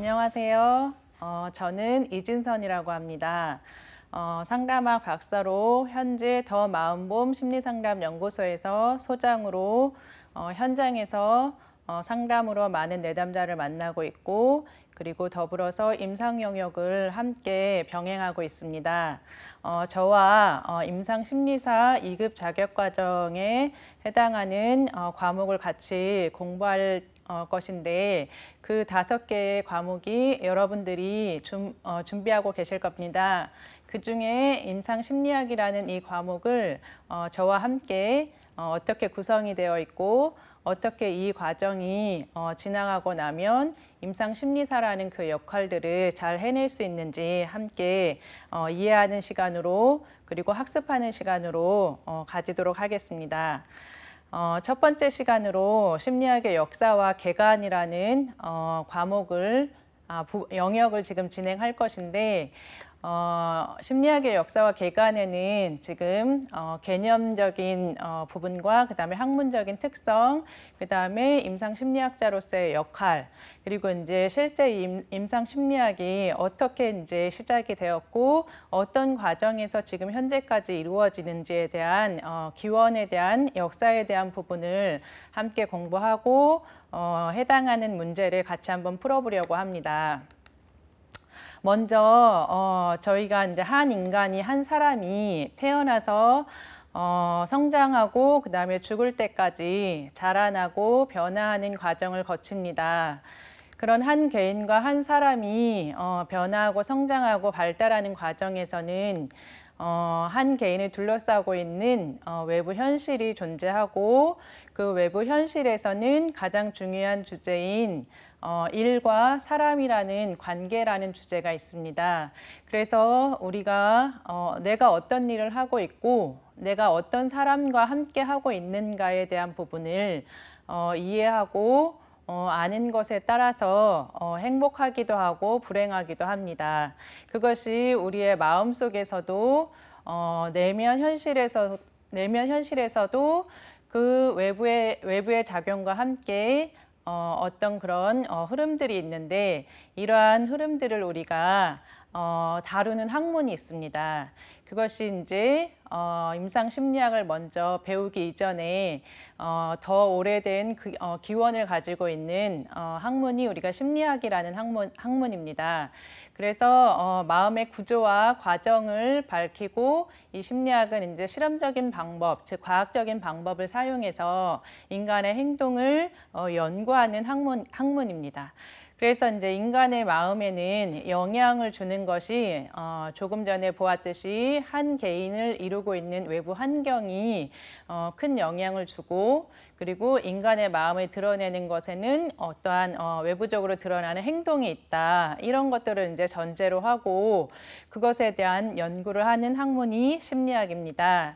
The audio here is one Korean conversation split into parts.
안녕하세요. 저는 이진선이라고 합니다. 상담학 박사로 현재 더 마음봄 심리상담연구소에서 소장으로 현장에서 상담으로 많은 내담자를 만나고 있고, 그리고 더불어서 임상 영역을 함께 병행하고 있습니다. 저와 임상 심리사 2급 자격 과정에 해당하는 과목을 같이 공부할 것인데, 그 5개의 과목이 여러분들이 준비하고 계실 겁니다. 그 중에 임상심리학이라는 이 과목을 저와 함께 어떻게 구성이 되어 있고, 어떻게 이 과정이 지나가고 나면 임상심리사라는 그 역할들을 잘 해낼 수 있는지 함께 이해하는 시간으로, 그리고 학습하는 시간으로 가지도록 하겠습니다. 첫 번째 시간으로 심리학의 역사와 개관이라는 영역을 지금 진행할 것인데, 심리학의 역사와 개관에는 지금 개념적인 부분과 그 다음에 학문적인 특성, 그 다음에 임상심리학자로서의 역할, 그리고 이제 실제 임상심리학이 어떻게 이제 시작이 되었고 어떤 과정에서 지금 현재까지 이루어지는지에 대한 기원에 대한 역사에 대한 부분을 함께 공부하고 해당하는 문제를 같이 한번 풀어보려고 합니다. 먼저 저희가 이제 한 인간이, 한 사람이 태어나서 성장하고 그 다음에 죽을 때까지 자라나고 변화하는 과정을 거칩니다. 그런 한 개인과 한 사람이 변화하고 성장하고 발달하는 과정에서는 한 개인을 둘러싸고 있는 외부 현실이 존재하고, 그 외부 현실에서는 가장 중요한 주제인 일과 사람이라는 관계라는 주제가 있습니다. 그래서 우리가 내가 어떤 일을 하고 있고 내가 어떤 사람과 함께 하고 있는가에 대한 부분을 이해하고 아는 것에 따라서 행복하기도 하고 불행하기도 합니다. 그것이 우리의 마음속에서도 내면 현실에서도 그 외부의 작용과 함께 어떤 그런 흐름들이 있는데, 이러한 흐름들을 우리가 다루는 학문이 있습니다. 그것이 이제 임상심리학을 먼저 배우기 이전에 더 오래된 기원을 가지고 있는 학문이 우리가 심리학이라는 학문입니다. 그래서 마음의 구조와 과정을 밝히고, 이 심리학은 이제 실험적인 방법, 즉 과학적인 방법을 사용해서 인간의 행동을 연구하는 학문입니다. 그래서 이제 인간의 마음에는 영향을 주는 것이 조금 전에 보았듯이 한 개인을 이루고 있는 외부 환경이 큰 영향을 주고, 그리고 인간의 마음을 드러내는 것에는 어떠한 외부적으로 드러나는 행동이 있다. 이런 것들을 이제 전제로 하고 그것에 대한 연구를 하는 학문이 심리학입니다.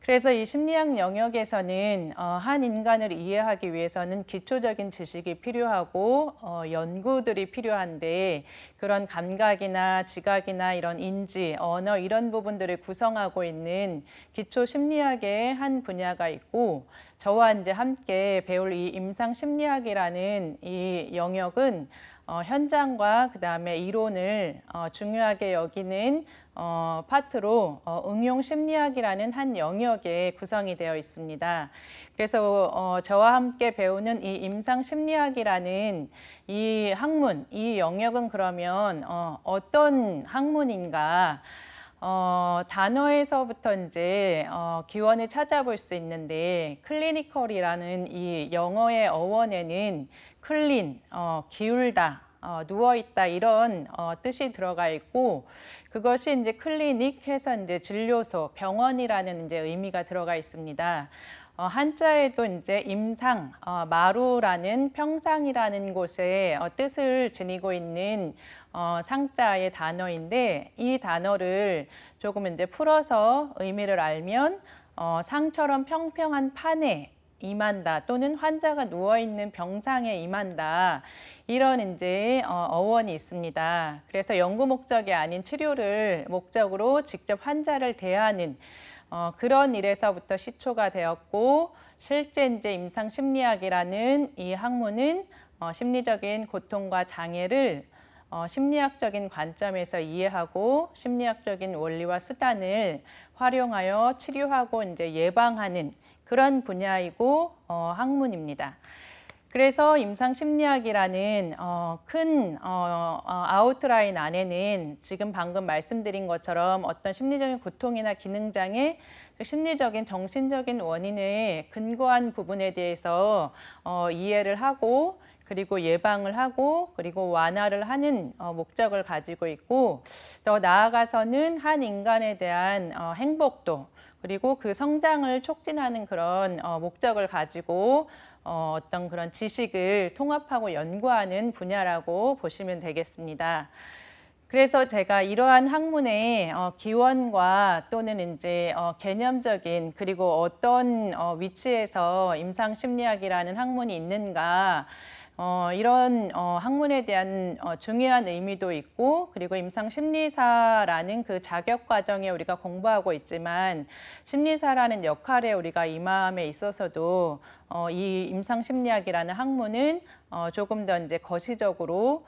그래서 이 심리학 영역에서는 한 인간을 이해하기 위해서는 기초적인 지식이 필요하고 연구들이 필요한데, 그런 감각이나 지각이나 이런 인지, 언어 이런 부분들을 구성하고 있는 기초 심리학의 한 분야가 있고, 저와 이제 함께 배울 이 임상 심리학이라는 이 영역은 현장과 그 다음에 이론을 중요하게 여기는 파트로 응용 심리학이라는 한 영역에 구성이 되어 있습니다. 그래서 저와 함께 배우는 이 임상 심리학이라는 이 학문, 이 영역은 그러면 어떤 학문인가? 단어에서부터 이제 기원을 찾아볼 수 있는데, 클리니컬이라는 이 영어의 어원에는 클린, 기울다, 누워있다 이런 뜻이 들어가 있고, 그것이 이제 클리닉 해서 이제 진료소, 병원이라는 이제 의미가 들어가 있습니다. 한자에도 이제 임상, 마루라는 평상이라는 곳에 뜻을 지니고 있는 상자의 단어인데, 이 단어를 조금 이제 풀어서 의미를 알면 상처럼 평평한 판에 임한다, 또는 환자가 누워있는 병상에 임한다, 이런 이제 어원이 있습니다. 그래서 연구 목적이 아닌 치료를 목적으로 직접 환자를 대하는 그런 일에서부터 시초가 되었고, 실제 이제 임상심리학이라는 이 학문은 심리적인 고통과 장애를 심리학적인 관점에서 이해하고 심리학적인 원리와 수단을 활용하여 치료하고 이제 예방하는 그런 분야이고 학문입니다. 그래서 임상심리학이라는 큰 아웃라인 안에는 지금 방금 말씀드린 것처럼 어떤 심리적인 고통이나 기능장애, 심리적인 정신적인 원인에 근거한 부분에 대해서 이해를 하고 그리고 예방을 하고 그리고 완화를 하는 목적을 가지고 있고 더 나아가서는 한 인간에 대한 행복도 그리고 그 성장을 촉진하는 그런 목적을 가지고 어떤 그런 지식을 통합하고 연구하는 분야라고 보시면 되겠습니다. 그래서 제가 이러한 학문의 기원과 또는 이제 개념적인 그리고 어떤 위치에서 임상심리학이라는 학문이 있는가 이런 학문에 대한 중요한 의미도 있고 그리고 임상심리사라는 그 자격 과정에 우리가 공부하고 있지만 심리사라는 역할에 우리가 임함에 있어서도 이 임상심리학이라는 학문은 조금 더 이제 거시적으로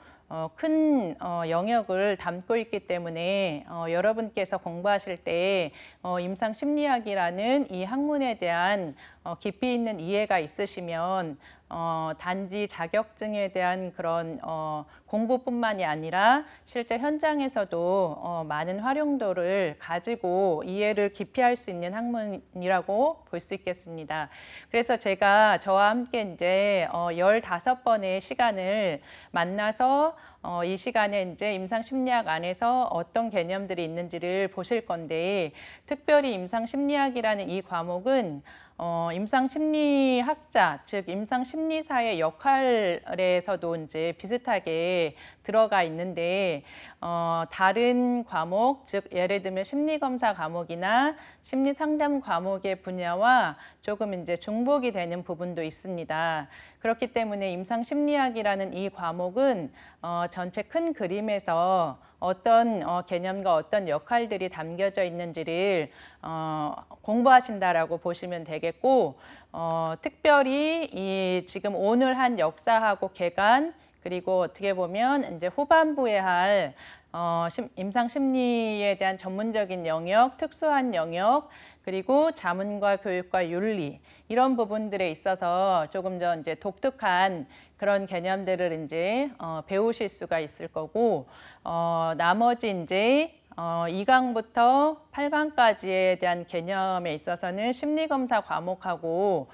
큰 영역을 담고 있기 때문에 여러분께서 공부하실 때 임상심리학이라는 이 학문에 대한 깊이 있는 이해가 있으시면 단지 자격증에 대한 그런 공부뿐만이 아니라 실제 현장에서도 많은 활용도를 가지고 이해를 깊이 할 수 있는 학문이라고 볼 수 있겠습니다. 그래서 제가 저와 함께 이제 15번의 시간을 만나서 이 시간에 이제 임상심리학 안에서 어떤 개념들이 있는지를 보실 건데 특별히 임상심리학이라는 이 과목은 임상심리학자, 즉 임상심리사의 역할에서도 이제 비슷하게 들어가 있는데 다른 과목, 즉 예를 들면 심리검사 과목이나 심리상담 과목의 분야와 조금 이제 중복이 되는 부분도 있습니다. 그렇기 때문에 임상심리학이라는 이 과목은 전체 큰 그림에서 어떤 개념과 어떤 역할들이 담겨져 있는지를 공부하신다라고 보시면 되겠고 특별히 이 지금 오늘 한 역사하고 개관 그리고 어떻게 보면 이제 후반부에 할 임상심리에 대한 전문적인 영역, 특수한 영역, 그리고 자문과 교육과 윤리 이런 부분들에 있어서 조금 더 이제 독특한 그런 개념들을 이제 배우실 수가 있을 거고 나머지 이제 2강부터 8강까지에 대한 개념에 있어서는 심리검사 과목하고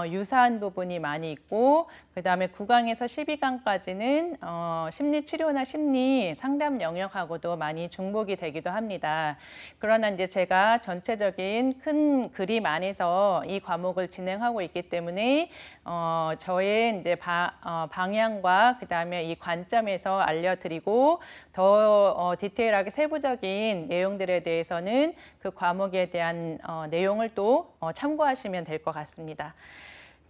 유사한 부분이 많이 있고 그 다음에 9강에서 12강까지는 심리치료나 심리상담 영역하고도 많이 중복이 되기도 합니다. 그러나 이제 제가 전체적인 큰 그림 안에서 이 과목을 진행하고 있기 때문에 저의 이제 방향과 그 다음에 이 관점에서 알려드리고 더 디테일하게 세부적인 내용들에 대해서는 그 과목에 대한 내용을 또 참고하시면 될 것 같습니다.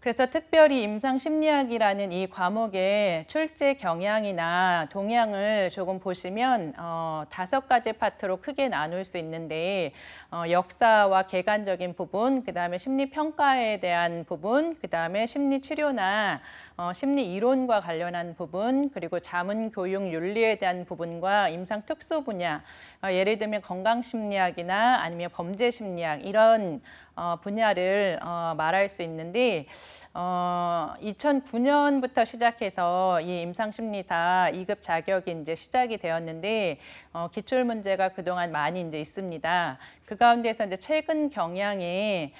그래서 특별히 임상심리학이라는 이 과목의 출제 경향이나 동향을 조금 보시면 5가지 파트로 크게 나눌 수 있는데 역사와 객관적인 부분, 그 다음에 심리평가에 대한 부분, 그 다음에 심리치료나 심리이론과 관련한 부분, 그리고 자문교육윤리에 대한 부분과 임상특수 분야, 예를 들면 건강심리학이나 아니면 범죄심리학 이런 분야를 말할 수 있는데 2009년부터 시작해서 이 임상심리사 2급 자격이 이제 시작이 되었는데 기출 문제가 그동안 많이 이제 있습니다. 그 가운데서 이제 최근 경향에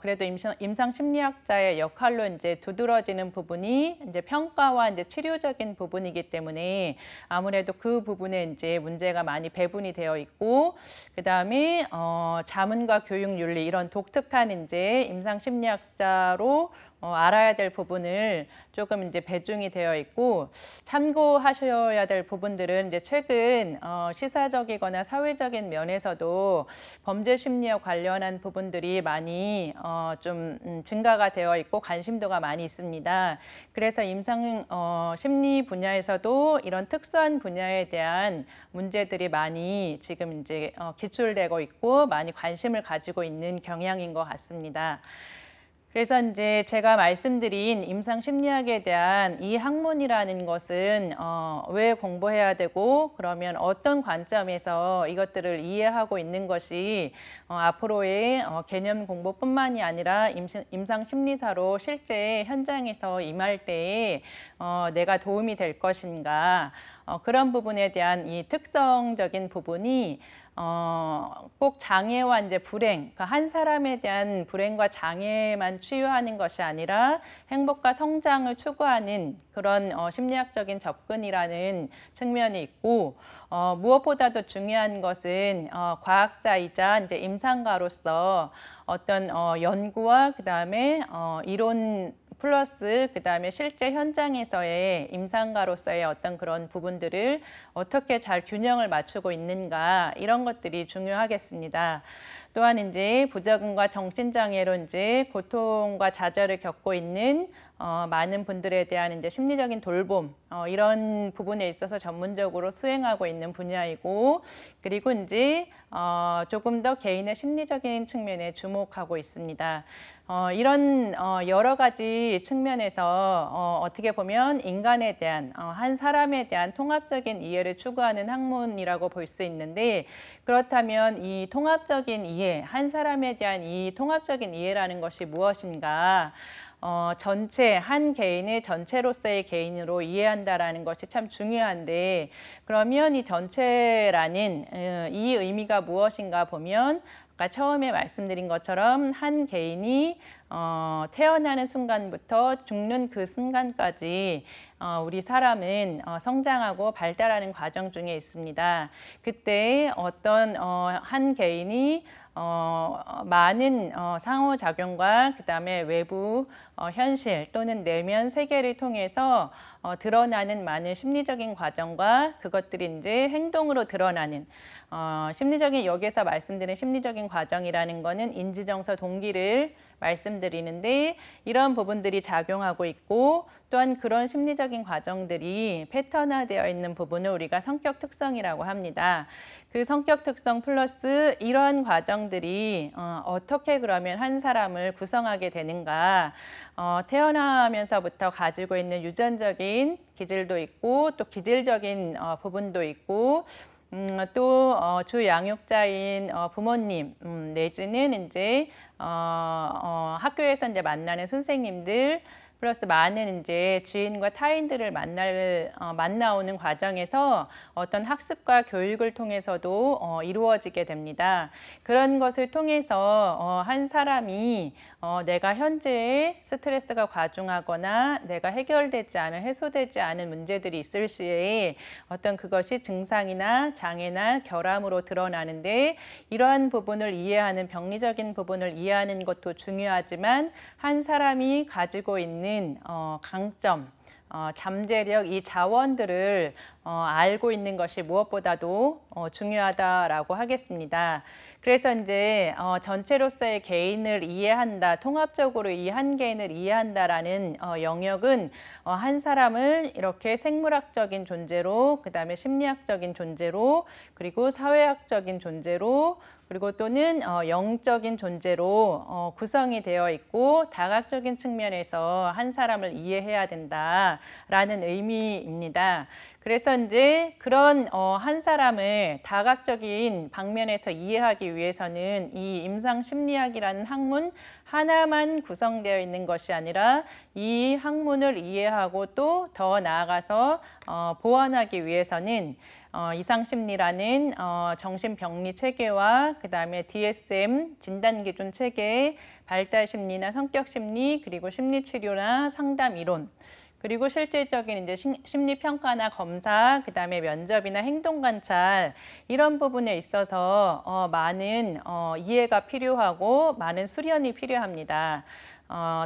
그래도 임상심리학자의 역할로 이제 두드러지는 부분이 이제 평가와 이제 치료적인 부분이기 때문에 아무래도 그 부분에 이제 문제가 많이 배분이 되어 있고 그 다음에 자문과 교육 윤리 이런 독특한 이제 임상심리학자로 알아야 될 부분을 조금 이제 배중이 되어 있고 참고하셔야 될 부분들은 이제 최근 시사적이거나 사회적인 면에서도 범죄 심리와 관련한 부분들이 많이 좀 증가가 되어 있고 관심도가 많이 있습니다. 그래서 임상 심리 분야에서도 이런 특수한 분야에 대한 문제들이 많이 지금 이제 기출되고 있고 많이 관심을 가지고 있는 경향인 것 같습니다. 그래서 이제 제가 말씀드린 임상 심리학에 대한 이 학문이라는 것은 왜 공부해야 되고 그러면 어떤 관점에서 이것들을 이해하고 있는 것이 앞으로의 개념 공부뿐만이 아니라 임상 심리사로 실제 현장에서 임할 때에 내가 도움이 될 것인가, 그런 부분에 대한 이 특성적인 부분이 꼭 장애와 이제 불행, 그러니까 한 사람에 대한 불행과 장애만 치유하는 것이 아니라 행복과 성장을 추구하는 그런 심리학적인 접근이라는 측면이 있고, 무엇보다도 중요한 것은 과학자이자 이제 임상가로서 어떤 연구와 그다음에 이론 플러스 그다음에 실제 현장에서의 임상가로서의 어떤 그런 부분들을 어떻게 잘 균형을 맞추고 있는가, 이런 것들이 중요하겠습니다. 또한 이제 부적응과 정신장애로 이제 고통과 좌절을 겪고 있는 많은 분들에 대한 이제 심리적인 돌봄, 이런 부분에 있어서 전문적으로 수행하고 있는 분야이고, 그리고 이제 조금 더 개인의 심리적인 측면에 주목하고 있습니다. 이런 여러 가지 측면에서 어떻게 보면 인간에 대한 한 사람에 대한 통합적인 이해를 추구하는 학문이라고 볼 수 있는데, 그렇다면 이 통합적인 이해, 한 사람에 대한 이 통합적인 이해라는 것이 무엇인가? 전체 한 개인을 전체로서의 개인으로 이해한다라는 것이 참 중요한데, 그러면 이 전체라는 이 의미가 무엇인가 보면 아까 처음에 말씀드린 것처럼 한 개인이 태어나는 순간부터 죽는 그 순간까지 우리 사람은 성장하고 발달하는 과정 중에 있습니다. 그때 어떤 한 개인이 많은 상호작용과 그다음에 외부 현실 또는 내면 세계를 통해서 드러나는 많은 심리적인 과정과 그것들이 이제 행동으로 드러나는 심리적인, 여기에서 말씀드린 심리적인 과정이라는 거는 인지정서 동기를 말씀드리는데, 이런 부분들이 작용하고 있고, 또한 그런 심리적인 과정들이 패턴화되어 있는 부분을 우리가 성격 특성이라고 합니다. 그 성격 특성 플러스 이러한 과정들이 어떻게 그러면 한 사람을 구성하게 되는가, 태어나면서부터 가지고 있는 유전적인 기질도 있고 또 기질적인 부분도 있고, 또 주양육자인 부모님 내지는 이제 학교에서 이제 만나는 선생님들 플러스 많은 이제 지인과 타인들을 만나오는 과정에서 어떤 학습과 교육을 통해서도 이루어지게 됩니다. 그런 것을 통해서 한 사람이 내가 현재 스트레스가 과중하거나 내가 해결되지 않은, 해소되지 않은 문제들이 있을 시에 어떤 그것이 증상이나 장애나 결함으로 드러나는데, 이러한 부분을 이해하는, 병리적인 부분을 이해하는 것도 중요하지만 한 사람이 가지고 있는 강점, 잠재력, 이 자원들을 알고 있는 것이 무엇보다도 중요하다라고 하겠습니다. 그래서 이제 전체로서의 개인을 이해한다, 통합적으로 이 한 개인을 이해한다라는 영역은 한 사람을 이렇게 생물학적인 존재로, 그 다음에 심리학적인 존재로, 그리고 사회학적인 존재로, 그리고 또는 영적인 존재로 구성이 되어 있고, 다각적인 측면에서 한 사람을 이해해야 된다라는 의미입니다. 그래서 이제 그런 한 사람을 다각적인 방면에서 이해하기 위해서는 이 임상심리학이라는 학문 하나만 구성되어 있는 것이 아니라 이 학문을 이해하고 또 더 나아가서 보완하기 위해서는 이상심리라는 정신병리 체계와 그 다음에 DSM 진단기준 체계, 발달심리나 성격심리, 그리고 심리치료나 상담 이론, 그리고 실질적인 이제 심리평가나 검사, 그 다음에 면접이나 행동관찰, 이런 부분에 있어서 많은 이해가 필요하고 많은 수련이 필요합니다.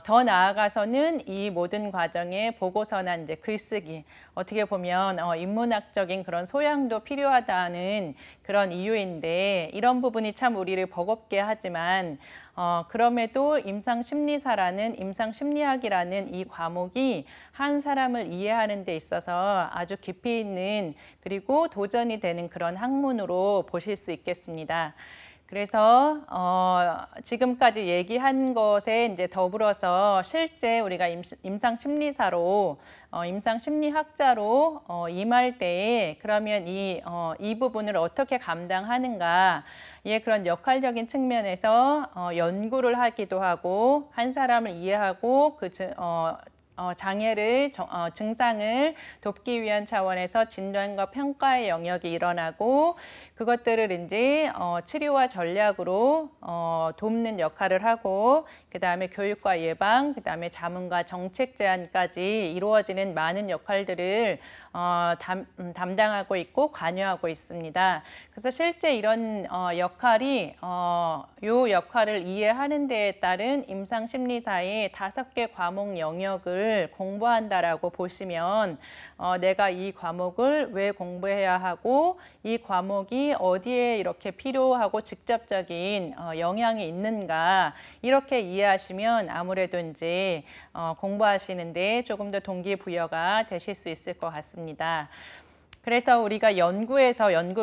더 나아가서는 이 모든 과정에 보고서나 이제 글쓰기, 어떻게 보면 인문학적인 그런 소양도 필요하다는 그런 이유인데, 이런 부분이 참 우리를 버겁게 하지만 그럼에도 임상심리사라는, 임상심리학이라는 이 과목이 한 사람을 이해하는 데 있어서 아주 깊이 있는, 그리고 도전이 되는 그런 학문으로 보실 수 있겠습니다. 그래서 지금까지 얘기한 것에 이제 더불어서 실제 우리가 임상 심리사로 임상 심리학자로 임할 때에 그러면 이 부분을 어떻게 감당하는가 예, 그런 역할적인 측면에서 연구를 하기도 하고 한 사람을 이해하고 장애를 증상을 돕기 위한 차원에서 진단과 평가의 영역이 일어나고 그것들을 이제 치료와 전략으로 돕는 역할을 하고 그다음에 교육과 예방, 그다음에 자문과 정책 제안까지 이루어지는 많은 역할들을 담당하고 있고 관여하고 있습니다. 그래서 실제 이런 역할이 요 역할을 이해하는 데에 따른 임상심리사의 5개 과목 영역을 공부한다라고 보시면 내가 이 과목을 왜 공부해야 하고 이 과목이 어디에 이렇게 필요하고 직접적인 영향이 있는가 이렇게 이해하시면 아무래도 이제 공부하시는데 조금 더 동기부여가 되실 수 있을 것 같습니다. 그래서 우리가 연구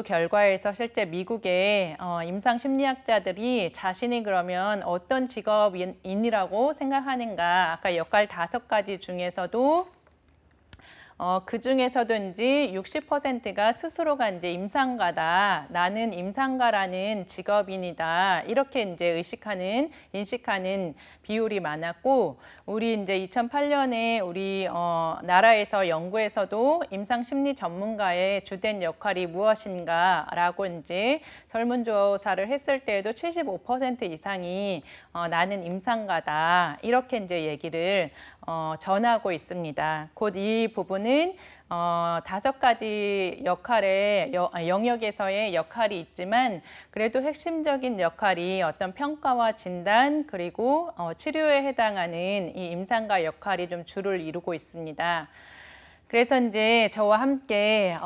결과에서 실제 미국의 임상심리학자들이 자신이 그러면 어떤 직업인이라고 생각하는가 아까 역할 5가지 중에서도 그 중에서도 이제 60%가 스스로가 이제 임상가다. 나는 임상가라는 직업인이다. 이렇게 이제 인식하는 비율이 많았고, 우리 이제 2008년에 우리 나라에서 연구에서도 임상심리 전문가의 주된 역할이 무엇인가라고 이제 설문조사를 했을 때에도 75% 이상이 나는 임상가다. 이렇게 이제 얘기를 전하고 있습니다. 곧 이 부분은 5가지 영역에서의 역할이 있지만 그래도 핵심적인 역할이 어떤 평가와 진단 그리고 치료에 해당하는 이 임상가 역할이 좀 주를 이루고 있습니다. 그래서 이제 저와 함께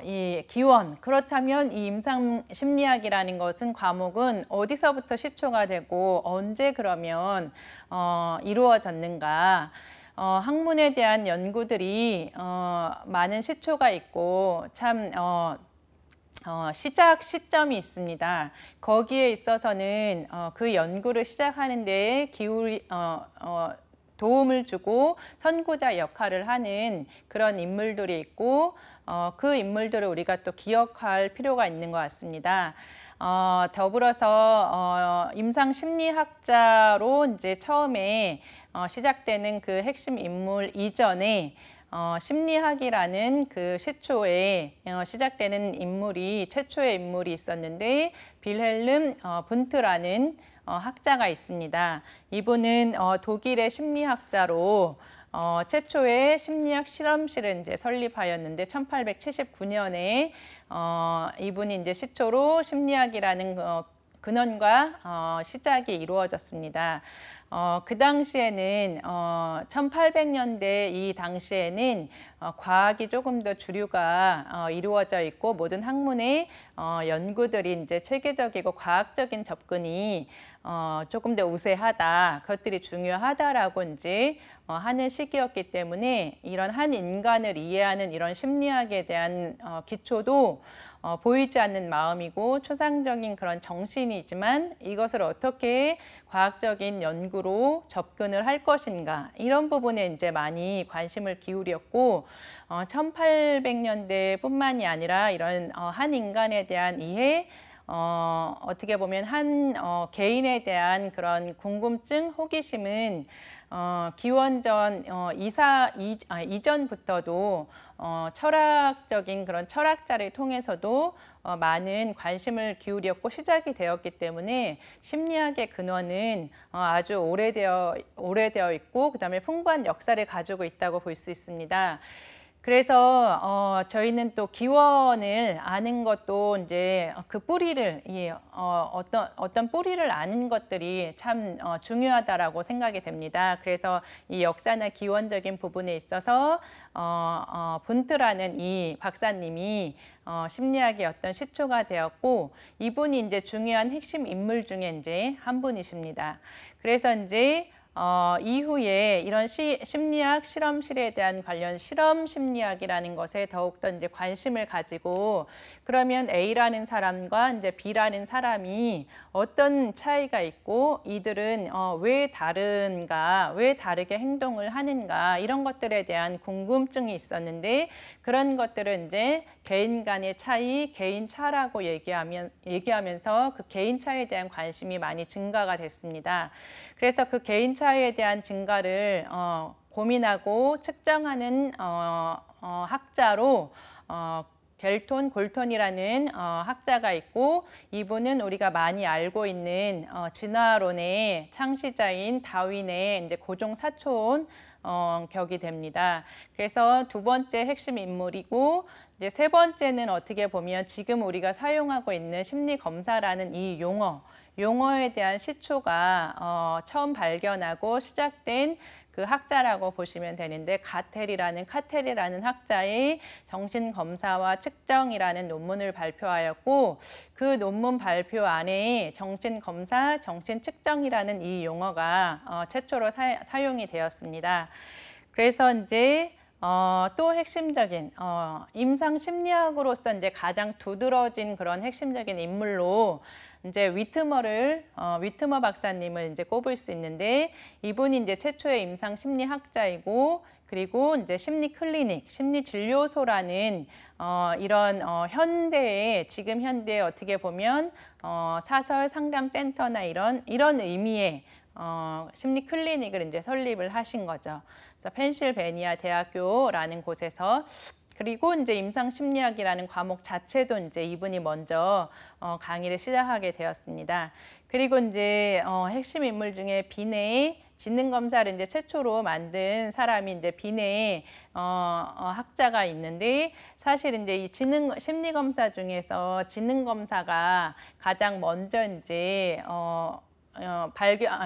이 기원, 그렇다면 이 임상심리학이라는 것은 과목은 어디서부터 시초가 되고 언제 그러면 이루어졌는가. 학문에 대한 연구들이 많은 시초가 있고 참 시작 시점이 있습니다. 거기에 있어서는 그 연구를 시작하는 데에 도움을 주고 선구자 역할을 하는 그런 인물들이 있고 그 인물들을 우리가 또 기억할 필요가 있는 것 같습니다. 더불어서 임상심리학자로 이제 처음에 시작되는 그 핵심 인물 이전에 심리학이라는 그 시초에 시작되는 최초의 인물이 있었는데 빌헬름 분트라는 학자가 있습니다. 이분은 독일의 심리학자로 최초의 심리학 실험실을 이제 설립하였는데 1879년에 이분이 이제 시초로 심리학이라는 근원과 시작이 이루어졌습니다. 그 당시에는 1800년대 이 당시에는 과학이 조금 더 주류가 이루어져 있고 모든 학문의 연구들이 이제 체계적이고 과학적인 접근이 조금 더 우세하다, 그것들이 중요하다라고 이제 하는 시기였기 때문에 이런 한 인간을 이해하는 이런 심리학에 대한 기초도 보이지 않는 마음이고 초상적인 그런 정신이지만 이것을 어떻게 과학적인 연구로 접근을 할 것인가 이런 부분에 이제 많이 관심을 기울였고 1800년대뿐만이 아니라 이런 한 인간에 대한 이해 어떻게 보면 한 개인에 대한 그런 궁금증, 호기심은 기원전 이전부터도 철학적인 그런 철학자를 통해서도 많은 관심을 기울였고 시작이 되었기 때문에 심리학의 근원은 아주 오래되어 있고 그다음에 풍부한 역사를 가지고 있다고 볼 수 있습니다. 그래서 저희는 또 기원을 아는 것도 이제 그 뿌리를 어떤 뿌리를 아는 것들이 참 중요하다라고 생각이 됩니다. 그래서 이 역사나 기원적인 부분에 있어서 분트라는 이 박사님이 심리학의 어떤 시초가 되었고 이분이 이제 중요한 핵심 인물 중에 이제 한 분이십니다. 그래서 이제 이후에 이런 심리학 실험실에 대한 관련 실험 심리학이라는 것에 더욱더 이제 관심을 가지고 그러면 A라는 사람과 이제 B라는 사람이 어떤 차이가 있고 이들은 왜 다른가, 왜 다르게 행동을 하는가 이런 것들에 대한 궁금증이 있었는데 그런 것들을 이제 개인 간의 차이, 개인 차라고 얘기하면서 그 개인 차에 대한 관심이 많이 증가가 됐습니다. 그래서 그 개인 차에 대한 증가를 고민하고 측정하는 학자로 겔톤, 골톤이라는 학자가 있고 이분은 우리가 많이 알고 있는 진화론의 창시자인 다윈의 이제 고종 사촌 격이 됩니다. 그래서 두 번째 핵심 인물이고 이제 세 번째는 어떻게 보면 지금 우리가 사용하고 있는 심리 검사라는 이 용어에 대한 시초가 처음 발견하고 시작된 그 학자라고 보시면 되는데 카텔이라는 학자의 정신검사와 측정이라는 논문을 발표하였고 그 논문 발표 안에 정신검사, 정신측정이라는 이 용어가 최초로 사용이 되었습니다. 그래서 이제 또 핵심적인 임상심리학으로서 이제 가장 두드러진 그런 핵심적인 인물로 이제 위트머 박사님을 이제 꼽을 수 있는데 이분이 이제 최초의 임상 심리학자이고 그리고 이제 심리 클리닉, 심리 진료소라는 이런 지금 현대에 어떻게 보면 사설 상담 센터나 이런 의미의 심리 클리닉을 이제 설립을 하신 거죠. 그래서 펜실베니아 대학교라는 곳에서 그리고 이제 임상심리학이라는 과목 자체도 이제 이분이 먼저 강의를 시작하게 되었습니다. 그리고 이제 핵심 인물 중에 비네의 지능 검사를 이제 최초로 만든 사람이 이제 비네의 학자가 있는데 사실 이제 이 심리 검사 중에서 지능 검사가 가장 먼저 이제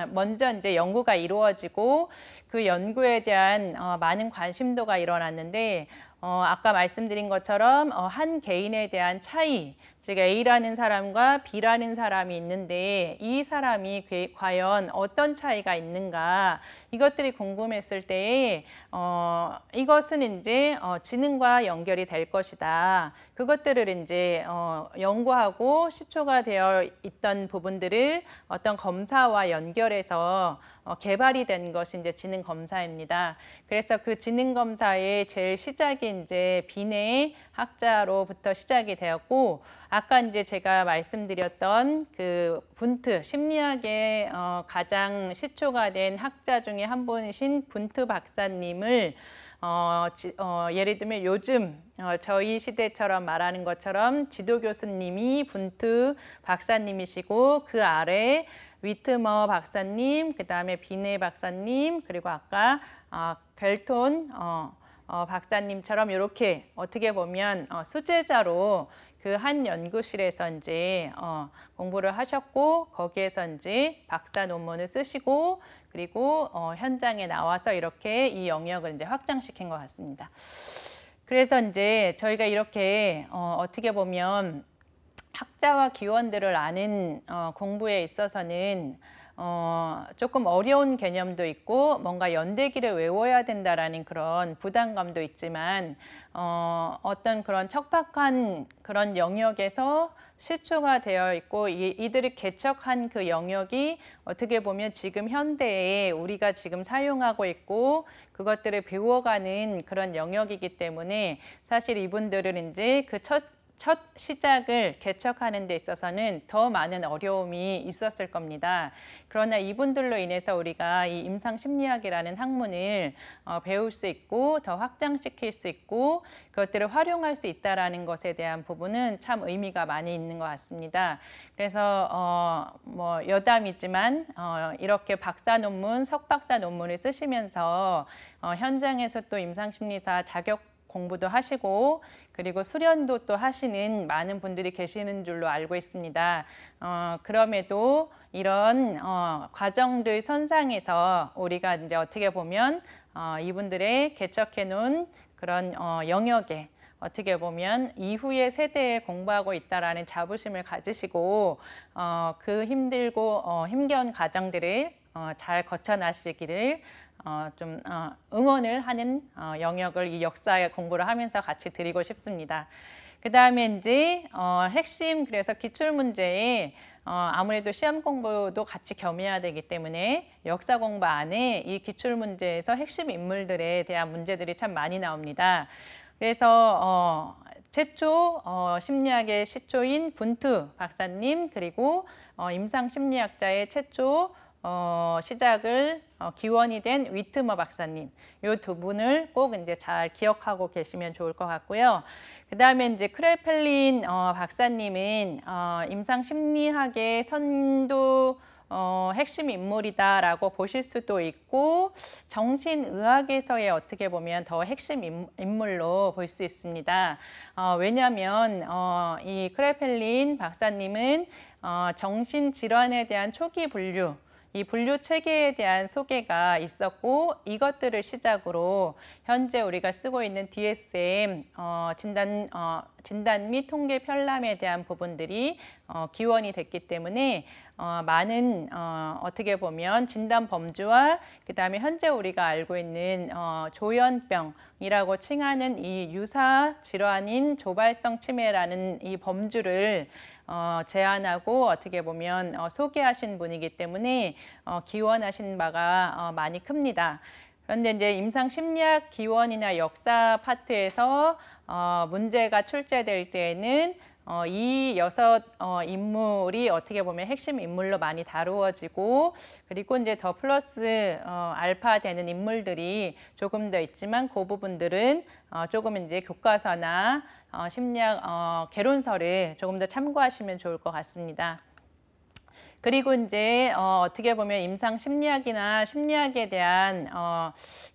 먼저 이제 연구가 이루어지고 그 연구에 대한 많은 관심도가 일어났는데 아까 말씀드린 것처럼 한 개인에 대한 차이, 즉 A라는 사람과 B라는 사람이 있는데 이 사람이 과연 어떤 차이가 있는가 이것들이 궁금했을 때에 이것은 이제 지능과 연결이 될 것이다. 그것들을 이제 연구하고 시초가 되어 있던 부분들을 어떤 검사와 연결해서 개발이 된 것이 이제 지능 검사입니다. 그래서 그 지능 검사의 제일 시작이 이제 비네 학자로부터 시작이 되었고 아까 이제 제가 말씀드렸던 그 분트 심리학의 가장 시초가 된 학자 중에 한 분이신 분트 박사님을 예를 들면 요즘 저희 시대처럼 말하는 것처럼 지도 교수님이 분트 박사님이시고 그 아래 위트머 박사님, 그 다음에 비네 박사님, 그리고 아까 겔톤 박사님처럼 이렇게 어떻게 보면 수제자로 그 한 연구실에서 이제 공부를 하셨고 거기에서 이제 박사 논문을 쓰시고 그리고 현장에 나와서 이렇게 이 영역을 이제 확장시킨 것 같습니다. 그래서 이제 저희가 이렇게 어떻게 보면 학자와 기원들을 아는 공부에 있어서는 조금 어려운 개념도 있고 뭔가 연대기를 외워야 된다라는 그런 부담감도 있지만 어떤 그런 척박한 그런 영역에서 시초가 되어 있고 이들이 개척한 그 영역이 어떻게 보면 지금 현대에 우리가 지금 사용하고 있고 그것들을 배워가는 그런 영역이기 때문에 사실 이분들은 이제 그 첫 시작을 개척하는 데 있어서는 더 많은 어려움이 있었을 겁니다. 그러나 이분들로 인해서 우리가 이 임상심리학이라는 학문을 배울 수 있고 더 확장시킬 수 있고 그것들을 활용할 수 있다는 것에 대한 부분은 참 의미가 많이 있는 것 같습니다. 그래서 뭐 여담이지만 이렇게 박사 논문, 석박사 논문을 쓰시면서 현장에서 또 임상심리사 자격 공부도 하시고 그리고 수련도 또 하시는 많은 분들이 계시는 줄로 알고 있습니다. 그럼에도 이런 과정들 선상에서 우리가 이제 어떻게 보면 이분들의 개척해 놓은 그런 영역에 어떻게 보면 이후의 세대에 공부하고 있다라는 자부심을 가지시고 그 힘들고 힘겨운 과정들을 잘 거쳐나시기를 응원을 하는 영역을 이 역사 공부를 하면서 같이 드리고 싶습니다. 그 다음에 이제 핵심 그래서 기출문제에 아무래도 시험 공부도 같이 겸해야 되기 때문에 역사 공부 안에 이 기출문제에서 핵심 인물들에 대한 문제들이 참 많이 나옵니다. 그래서 최초 심리학의 시초인 분투 박사님 그리고 임상심리학자의 최초 시작을 기원이 된 위트머 박사님 이 두 분을 꼭 이제 잘 기억하고 계시면 좋을 것 같고요. 그 다음에 이제 크레펠린 박사님은 임상심리학의 선두 핵심 인물이다라고 보실 수도 있고 정신의학에서의 어떻게 보면 더 핵심 인물로 볼 수 있습니다. 왜냐하면 이 크레펠린 박사님은 정신질환에 대한 초기 분류 이 분류 체계에 대한 소개가 있었고 이것들을 시작으로 현재 우리가 쓰고 있는 DSM 진단 및 통계 편람에 대한 부분들이 기원이 됐기 때문에 많은 어떻게 보면 진단 범주와 그 다음에 현재 우리가 알고 있는 조현병이라고 칭하는 이 유사 질환인 조발성 치매라는 이 범주를 제안하고 어떻게 보면 소개하신 분이기 때문에 기원하신 바가 많이 큽니다. 그런데 이제 임상심리학 기원이나 역사 파트에서 문제가 출제될 때에는 이 6 인물이 어떻게 보면 핵심 인물로 많이 다루어지고 그리고 이제 더 플러스 알파 되는 인물들이 조금 더 있지만 그 부분들은 조금 이제 교과서나 심리학 개론서를 조금 더 참고하시면 좋을 것 같습니다. 그리고 이제 어떻게 보면 임상 심리학이나 심리학에 대한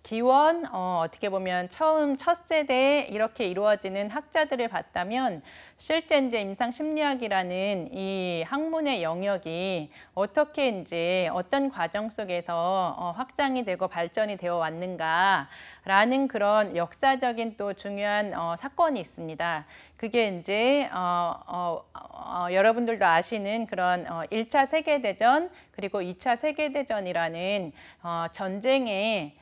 기원 어떻게 보면 첫 세대에 이렇게 이루어지는 학자들을 봤다면 실제 이제 임상 심리학이라는 이 학문의 영역이 어떻게 이제 어떤 과정 속에서 확장이 되고 발전이 되어 왔는가라는 그런 역사적인 또 중요한 사건이 있습니다. 그게 이제 여러분들도 아시는 그런 1차 세계대전 그리고 2차 세계대전이라는 전쟁의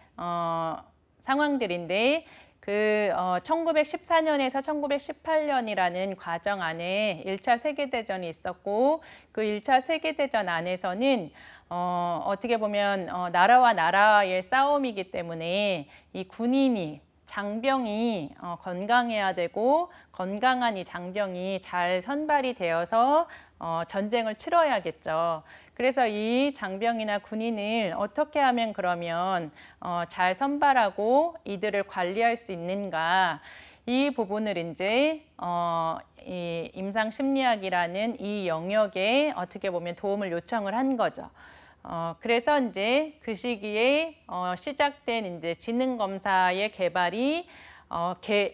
상황들인데 그 1914년에서 1918년이라는 과정 안에 1차 세계대전이 있었고 그 1차 세계대전 안에서는 어떻게 보면 나라와 나라의 싸움이기 때문에 이 군인이 장병이 건강해야 되고 건강한 이 장병이 잘 선발이 되어서 전쟁을 치러야겠죠. 그래서 이 장병이나 군인을 어떻게 하면 그러면 잘 선발하고 이들을 관리할 수 있는가 이 부분을 이제 이 임상심리학이라는 이 영역에 어떻게 보면 도움을 요청을 한 거죠. 그래서 이제 그 시기에 시작된 이제 지능검사의 개발이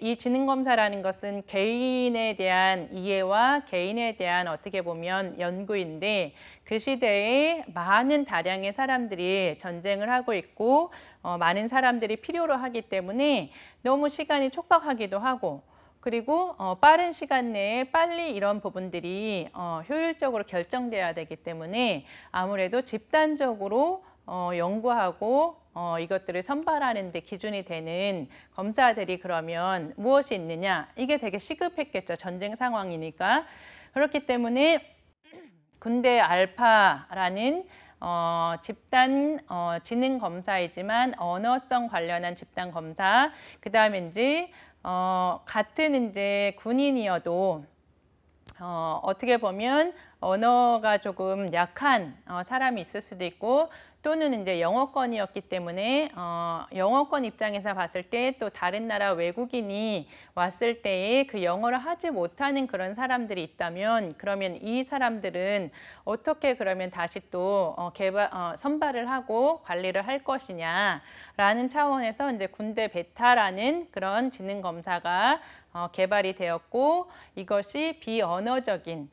이 지능검사라는 것은 개인에 대한 이해와 개인에 대한 어떻게 보면 연구인데 그 시대에 많은 다량의 사람들이 전쟁을 하고 있고 많은 사람들이 필요로 하기 때문에 너무 시간이 촉박하기도 하고 그리고 빠른 시간 내에 빨리 이런 부분들이 효율적으로 결정돼야 되기 때문에 아무래도 집단적으로 연구하고 이것들을 선발하는 데 기준이 되는 검사들이 그러면 무엇이 있느냐 이게 되게 시급했겠죠. 전쟁 상황이니까. 그렇기 때문에 군대 알파라는 집단 지능 검사이지만 언어성 관련한 집단 검사 그 다음에 이제 같은 이제 군인이어도 어떻게 보면 언어가 조금 약한 사람이 있을 수도 있고 또는 이제 영어권이었기 때문에 영어권 입장에서 봤을 때 또 다른 나라 외국인이 왔을 때에 그 영어를 하지 못하는 그런 사람들이 있다면 그러면 이 사람들은 어떻게 그러면 다시 또 선발을 하고 관리를 할 것이냐라는 차원에서 이제 군대 베타라는 그런 지능 검사가 개발이 되었고 이것이 비언어적인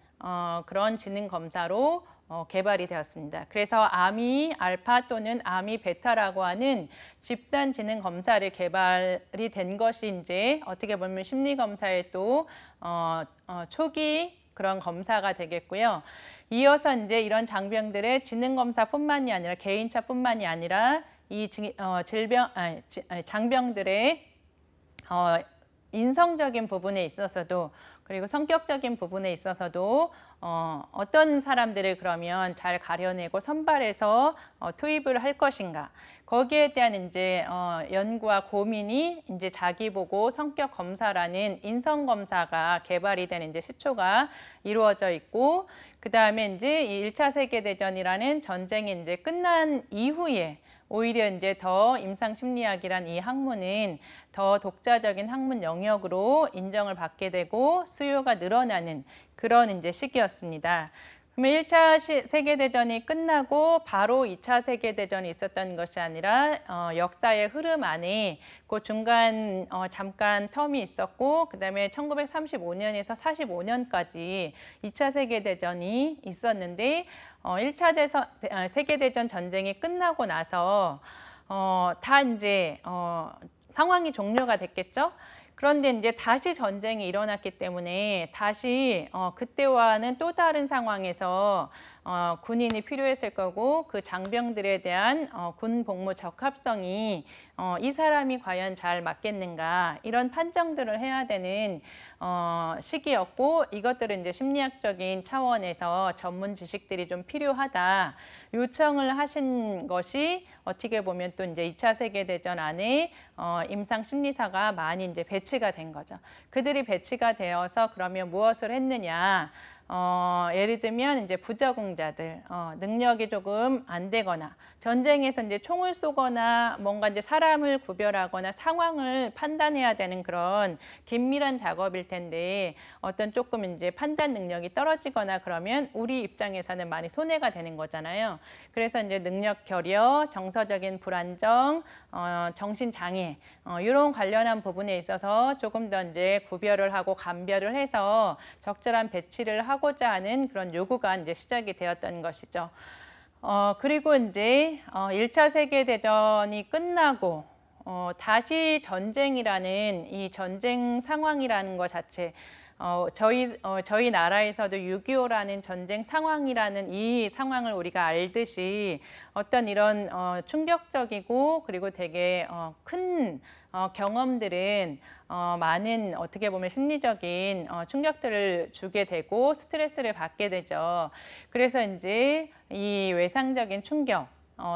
그런 지능 검사로 개발이 되었습니다. 그래서 아미 알파 또는 아미 베타라고 하는 집단 지능 검사를 개발이 된 것이 이제 어떻게 보면 심리 검사의 또 초기 그런 검사가 되겠고요. 이어서 이제 이런 장병들의 지능 검사뿐만이 아니라 개인차뿐만이 아니라 이 장병들의 인성적인 부분에 있어서도 그리고 성격적인 부분에 있어서도 어떤 사람들을 그러면 잘 가려내고 선발해서 투입을 할 것인가 거기에 대한 이제 연구와 고민이 이제 자기 보고 성격 검사라는 인성 검사가 개발이 된 이제 시초가 이루어져 있고 그 다음에 이제 이 1차 세계대전이라는 전쟁이 이제 끝난 이후에 오히려 이제 더 임상심리학이란 이 학문은 더 독자적인 학문 영역으로 인정을 받게 되고 수요가 늘어나는 그런 이제 시기였습니다. 그러면 1차 세계대전이 끝나고 바로 2차 세계대전이 있었던 것이 아니라 역사의 흐름 안에 그 중간 잠깐 텀이 있었고 그다음에 1935년에서 45년까지 2차 세계대전이 있었는데 1차 세계대전 전쟁이 끝나고 나서 다 이제 상황이 종료가 됐겠죠. 그런데 이제 다시 전쟁이 일어났기 때문에 다시 그때와는 또 다른 상황에서 군인이 필요했을 거고 그 장병들에 대한 군 복무 적합성이 이 사람이 과연 잘 맞겠는가 이런 판정들을 해야 되는 시기였고 이것들은 이제 심리학적인 차원에서 전문 지식들이 좀 필요하다 요청을 하신 것이 어떻게 보면 또 이제 2차 세계대전 안에 임상 심리사가 많이 이제 배치가 된 거죠. 그들이 배치가 되어서 그러면 무엇을 했느냐? 예를 들면 이제 부적응자들, 능력이 조금 안 되거나 전쟁에서 이제 총을 쏘거나 뭔가 이제 사람을 구별하거나 상황을 판단해야 되는 그런 긴밀한 작업일 텐데 어떤 조금 이제 판단 능력이 떨어지거나 그러면 우리 입장에서는 많이 손해가 되는 거잖아요. 그래서 이제 능력 결여, 정서적인 불안정, 정신 장애 이런 관련한 부분에 있어서 조금 더 이제 구별을 하고 감별을 해서 적절한 배치를 하고자 하는 그런 요구가 이제 시작이 되었던 것이죠. 그리고 이제 1차 세계대전이 끝나고 다시 전쟁이라는 이 전쟁 상황이라는 것 자체 저희 나라에서도 6.25라는 전쟁 상황이라는 이 상황을 우리가 알듯이 어떤 이런 충격적이고 그리고 되게 큰 경험들은 많은 어떻게 보면 심리적인 충격들을 주게 되고 스트레스를 받게 되죠. 그래서 이제 이 외상적인 충격,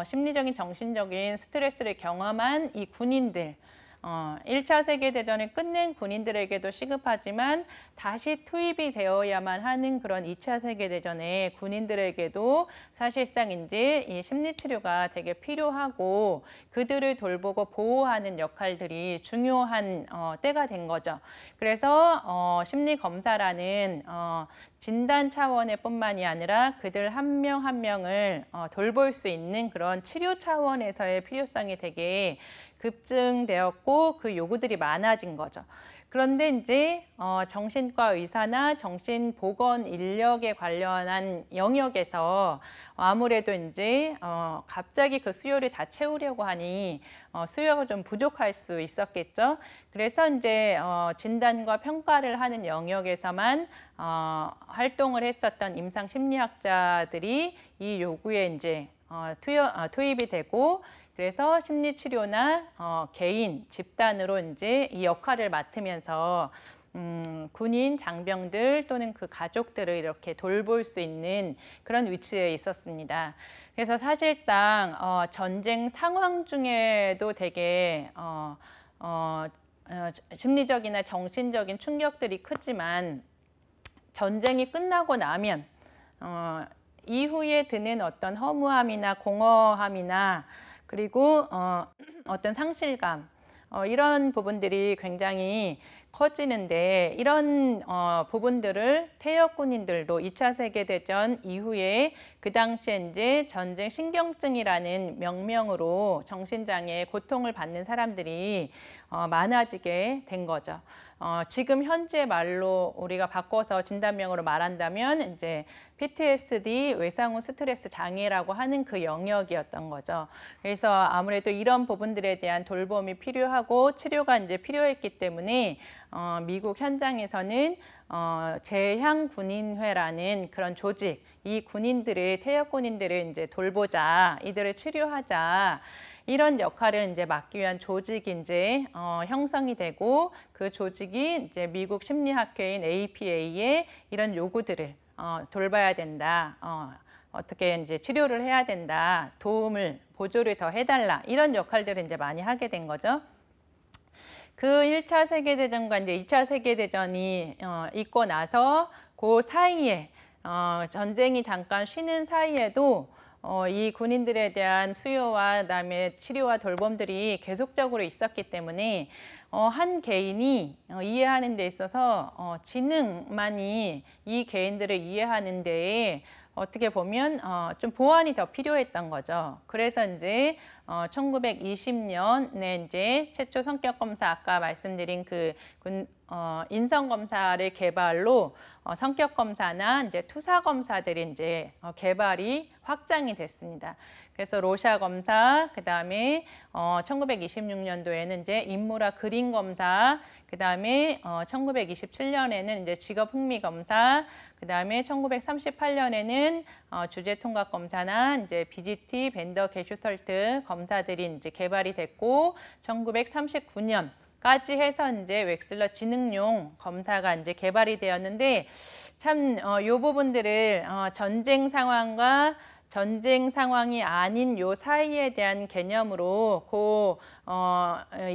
심리적인 정신적인 스트레스를 경험한 이 군인들 1차 세계대전을 끝낸 군인들에게도 시급하지만 다시 투입이 되어야만 하는 그런 2차 세계대전에 군인들에게도 사실상 이제 이 심리치료가 되게 필요하고 그들을 돌보고 보호하는 역할들이 중요한 때가 된 거죠. 그래서 심리검사라는 진단 차원의 뿐만이 아니라 그들 한 명 한 명을 돌볼 수 있는 그런 치료 차원에서의 필요성이 되게 급증되었고 그 요구들이 많아진 거죠. 그런데 이제 정신과 의사나 정신보건 인력에 관련한 영역에서 아무래도 이제 갑자기 그 수요를 다 채우려고 하니 수요가 좀 부족할 수 있었겠죠. 그래서 이제 진단과 평가를 하는 영역에서만 활동을 했었던 임상 심리학자들이 이 요구에 이제 투입이 되고 그래서 심리치료나 개인, 집단으로 이제 이 역할을 맡으면서 군인, 장병들 또는 그 가족들을 이렇게 돌볼 수 있는 그런 위치에 있었습니다. 그래서 사실상 전쟁 상황 중에도 되게 심리적이나 정신적인 충격들이 크지만 전쟁이 끝나고 나면 이후에 드는 어떤 허무함이나 공허함이나 그리고 어떤 상실감 이런 부분들이 굉장히 커지는데 이런 부분들을 퇴역 군인들도 2차 세계대전 이후에 그 당시에 이제 전쟁 신경증이라는 명명으로 정신장애 고통을 받는 사람들이 많아지게 된 거죠. 지금 현재 말로 우리가 바꿔서 진단명으로 말한다면 이제 PTSD, 외상후 스트레스 장애라고 하는 그 영역이었던 거죠. 그래서 아무래도 이런 부분들에 대한 돌봄이 필요하고 치료가 이제 필요했기 때문에 미국 현장에서는 재향군인회라는 그런 조직, 이 군인들을 퇴역 군인들을 이제 돌보자, 이들을 치료하자. 이런 역할을 이제 맡기 위한 조직이 이제 형성이 되고 그 조직이 이제 미국 심리학회인 APA의 이런 요구들을 돌봐야 된다. 어떻게 이제 치료를 해야 된다. 도움을 보조를 더 해달라. 이런 역할들을 이제 많이 하게 된 거죠. 그 1차 세계대전과 이제 2차 세계대전이 있고 나서 그 사이에 전쟁이 잠깐 쉬는 사이에도 이 군인들에 대한 수요와 그다음에 치료와 돌봄들이 계속적으로 있었기 때문에 한 개인이 이해하는 데 있어서 지능만이 이 개인들을 이해하는 데에 어떻게 보면 좀 보완이 더 필요했던 거죠. 그래서 이제 1920년에 이제 최초 성격 검사 아까 말씀드린 그 인성 검사를 개발로 성격 검사나 이제 투사 검사들이 이제 개발이 확장이 됐습니다. 그래서 로샤 검사, 그 다음에 1926년도에는 이제 인물학 그림 검사, 그 다음에 1927년에는 이제 직업 흥미 검사, 그 다음에 1938년에는 주제 통각 검사나 이제 BGT, 벤더 게슈털트 검사들이 이제 개발이 됐고, 1939년 까지 해서 이제 웩슬러 지능용 검사가 이제 개발이 되었는데 참 요 부분들을 전쟁 상황과 전쟁 상황이 아닌 요 사이에 대한 개념으로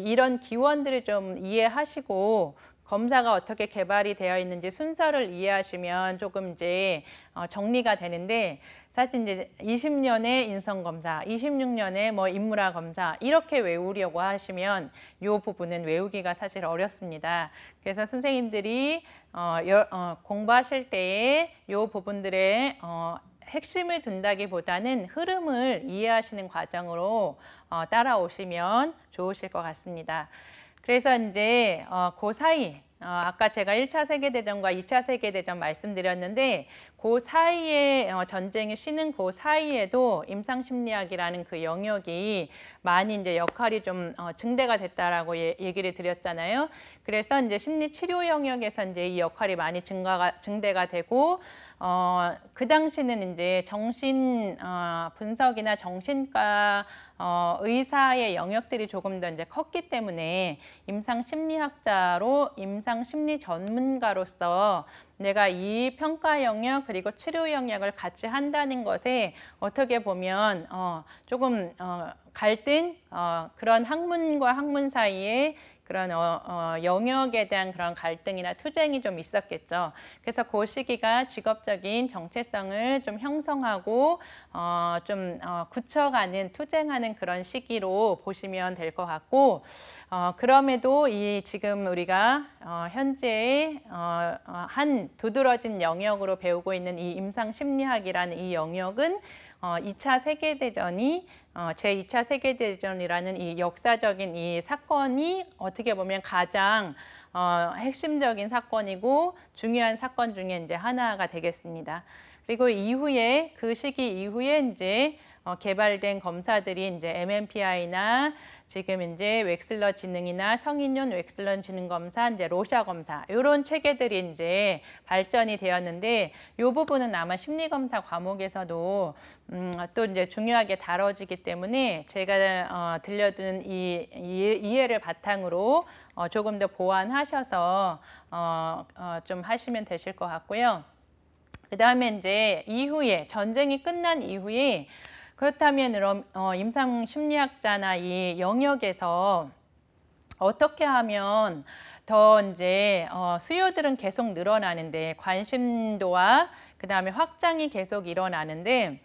이런 기원들을 좀 이해하시고 검사가 어떻게 개발이 되어 있는지 순서를 이해하시면 조금 이제 정리가 되는데 사실 이제 20년에 인성검사, 26년에 뭐 인물학 검사 이렇게 외우려고 하시면 이 부분은 외우기가 사실 어렵습니다. 그래서 선생님들이 공부하실 때에 이 부분들의 핵심을 둔다기보다는 흐름을 이해하시는 과정으로 따라오시면 좋으실 것 같습니다. 그래서 이제 그 사이 아까 제가 1차 세계대전과 2차 세계대전 말씀드렸는데 그 사이에 전쟁이 쉬는 그 사이에도 임상심리학이라는 그 영역이 많이 이제 역할이 좀 증대가 됐다라고 얘기를 드렸잖아요. 그래서 이제 심리치료 영역에서 이제 이 역할이 많이 증대가 되고 그 당시는 이제 정신 분석이나 정신과 의사의 영역들이 조금 더 이제 컸기 때문에 임상심리학자로 임상심리 전문가로서 내가 이 평가 영역 그리고 치료 영역을 같이 한다는 것에 어떻게 보면 조금 갈등 그런 학문과 학문 사이에 그런 영역에 대한 그런 갈등이나 투쟁이 좀 있었겠죠. 그래서 그 시기가 직업적인 정체성을 좀 형성하고 좀 굳혀가는 투쟁하는 그런 시기로 보시면 될 것 같고 그럼에도 이 지금 우리가 현재 한 두드러진 영역으로 배우고 있는 이 임상심리학이라는 이 영역은 2차 세계대전이 제2차 세계대전이라는 이 역사적인 이 사건이 어떻게 보면 가장 핵심적인 사건이고 중요한 사건 중에 이제 하나가 되겠습니다. 그리고 이후에 그 시기 이후에 이제 개발된 검사들이 이제 MMPI나 지금 이제 웩슬러 지능이나 성인용 웩슬러 지능 검사, 이제 로샤 검사 이런 체계들이 이제 발전이 되었는데 이 부분은 아마 심리 검사 과목에서도 또 이제 중요하게 다뤄지기 때문에 제가 들려준 이 이해를 바탕으로 조금 더 보완하셔서 좀 하시면 되실 것 같고요. 그 다음에 이제 이후에 전쟁이 끝난 이후에 그렇다면 임상심리학자나 이 영역에서 어떻게 하면 더 이제 수요들은 계속 늘어나는데 관심도와 그 다음에 확장이 계속 일어나는데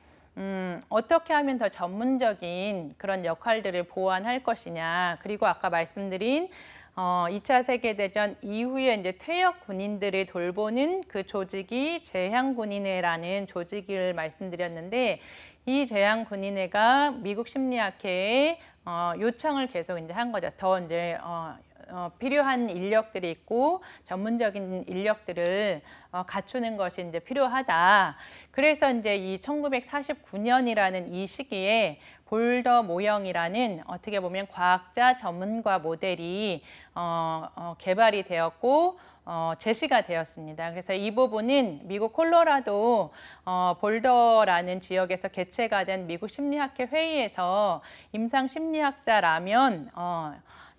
어떻게 하면 더 전문적인 그런 역할들을 보완할 것이냐 그리고 아까 말씀드린 2차 세계대전 이후에 이제 퇴역 군인들을 돌보는 그 조직이 재향군인회라는 조직을 말씀드렸는데 이 재향군인회가 미국 심리학회에 요청을 계속 이제 한 거죠. 더 이제 필요한 인력들이 있고 전문적인 인력들을 갖추는 것이 이제 필요하다. 그래서 이제 이 1949년이라는 이 시기에 볼더 모형이라는 어떻게 보면 과학자 전문가 모델이 개발이 되었고 제시가 되었습니다. 그래서 이 부분은 미국 콜로라도 볼더라는 지역에서 개최가 된 미국 심리학회 회의에서 임상 심리학자라면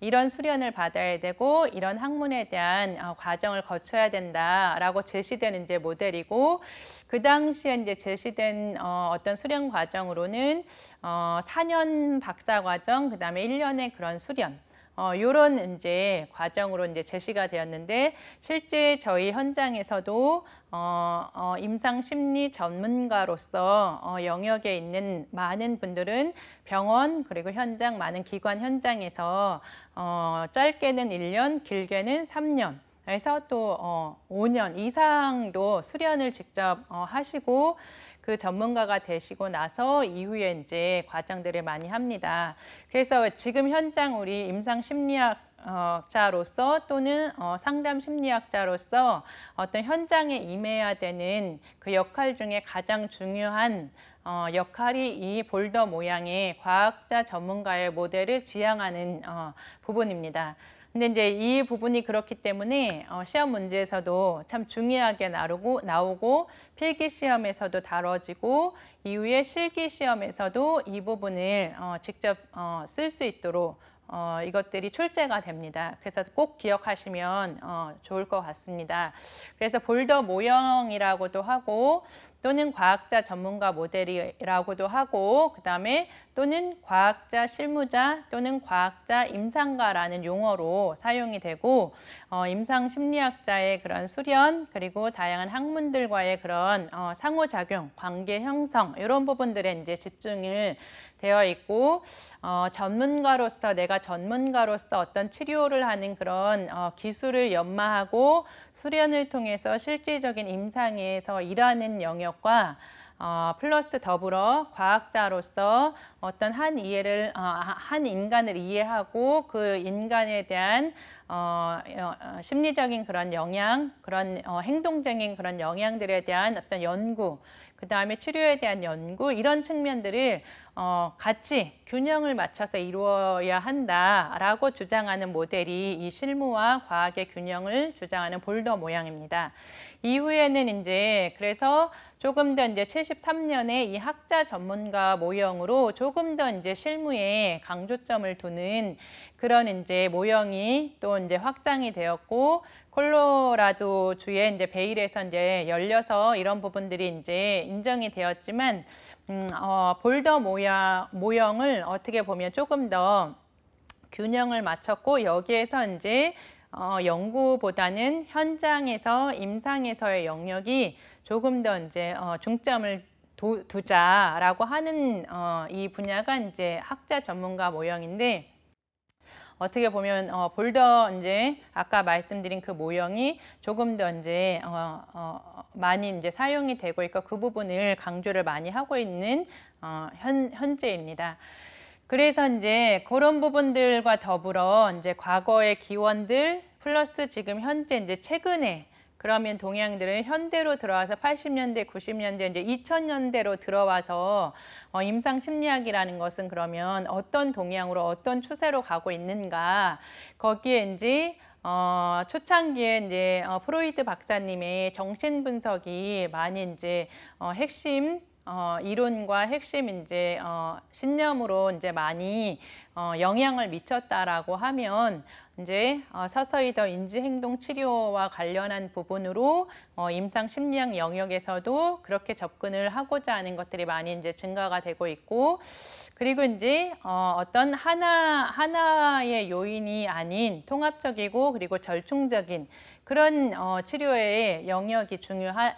이런 수련을 받아야 되고 이런 학문에 대한 과정을 거쳐야 된다라고 제시되는 이제 모델이고, 그 당시에 이제 제시된 어떤 수련 과정으로는 4년 박사 과정, 그다음에 1년의 그런 수련, 요런 이제 과정으로 이제 제시가 되었는데, 실제 저희 현장에서도 임상 심리 전문가로서 영역에 있는 많은 분들은 병원 그리고 현장, 많은 기관 현장에서 짧게는 1년, 길게는 3년, 그래서 또 5년 이상도 수련을 직접 하시고 그 전문가가 되시고 나서 이후에 이제 과정들을 많이 합니다. 그래서 지금 현장 우리 임상 심리학자로서 또는 상담 심리학자로서 어떤 현장에 임해야 되는 그 역할 중에 가장 중요한 역할이 이 볼더 모양의 과학자 전문가의 모델을 지향하는 부분입니다. 근데 이제 이 부분이 그렇기 때문에 시험 문제에서도 참 중요하게 나오고 필기 시험에서도 다뤄지고 이후에 실기 시험에서도 이 부분을 직접 쓸 수 있도록 이것들이 출제가 됩니다. 그래서 꼭 기억하시면 좋을 것 같습니다. 그래서 볼더 모형이라고도 하고 또는 과학자 전문가 모델이라고도 하고, 그 다음에 또는 과학자 실무자 또는 과학자 임상가라는 용어로 사용이 되고, 임상 심리학자의 그런 수련 그리고 다양한 학문들과의 그런 상호작용, 관계 형성 이런 부분들에 이제 집중을 되어 있고, 전문가로서 내가 전문가로서 어떤 치료를 하는 그런 기술을 연마하고 수련을 통해서 실질적인 임상에서 일하는 영역과 플러스 더불어 과학자로서 어떤 한 인간을 이해하고 그 인간에 대한 심리적인 그런 영향, 그런 행동적인 그런 영향들에 대한 어떤 연구, 그 다음에 치료에 대한 연구, 이런 측면들을 같이 균형을 맞춰서 이루어야 한다라고 주장하는 모델이 이 실무와 과학의 균형을 주장하는 볼더 모양입니다. 이후에는 이제 그래서 조금 더 이제 73년에 이 학자 전문가 모형으로 조금 더 이제 실무에 강조점을 두는 그런 이제 모형이 또 이제 확장이 되었고, 콜로라도 주의 이제 베일에서 이제 열려서 이런 부분들이 이제 인정이 되었지만, 볼더 모형을 어떻게 보면 조금 더 균형을 맞췄고, 여기에서 이제 연구보다는 현장에서 임상에서의 영역이 조금 더 이제 중점을 두자라고 하는 이 분야가 이제 학자 전문가 모형인데, 어떻게 보면 볼더 이제 아까 말씀드린 그 모형이 조금 더 이제 많이 이제 사용이 되고 있고 그 부분을 강조를 많이 하고 있는 현재입니다. 그래서 이제 그런 부분들과 더불어 이제 과거의 기원들 플러스 지금 현재 이제 최근에 그러면 동양들은 현대로 들어와서 80년대, 90년대, 이제 2000년대로 들어와서 임상 심리학이라는 것은 그러면 어떤 동향으로 어떤 추세로 가고 있는가, 거기에 이제 초창기에 이제 프로이드 박사님의 정신 분석이 많이 이제 핵심 이론과 핵심 이제 신념으로 이제 많이 영향을 미쳤다라고 하면 이제 서서히 더 인지행동 치료와 관련한 부분으로 임상 심리학 영역에서도 그렇게 접근을 하고자 하는 것들이 많이 이제 증가가 되고 있고, 그리고 이제 어떤 하나의 요인이 아닌 통합적이고 그리고 절충적인 그런 치료의 영역이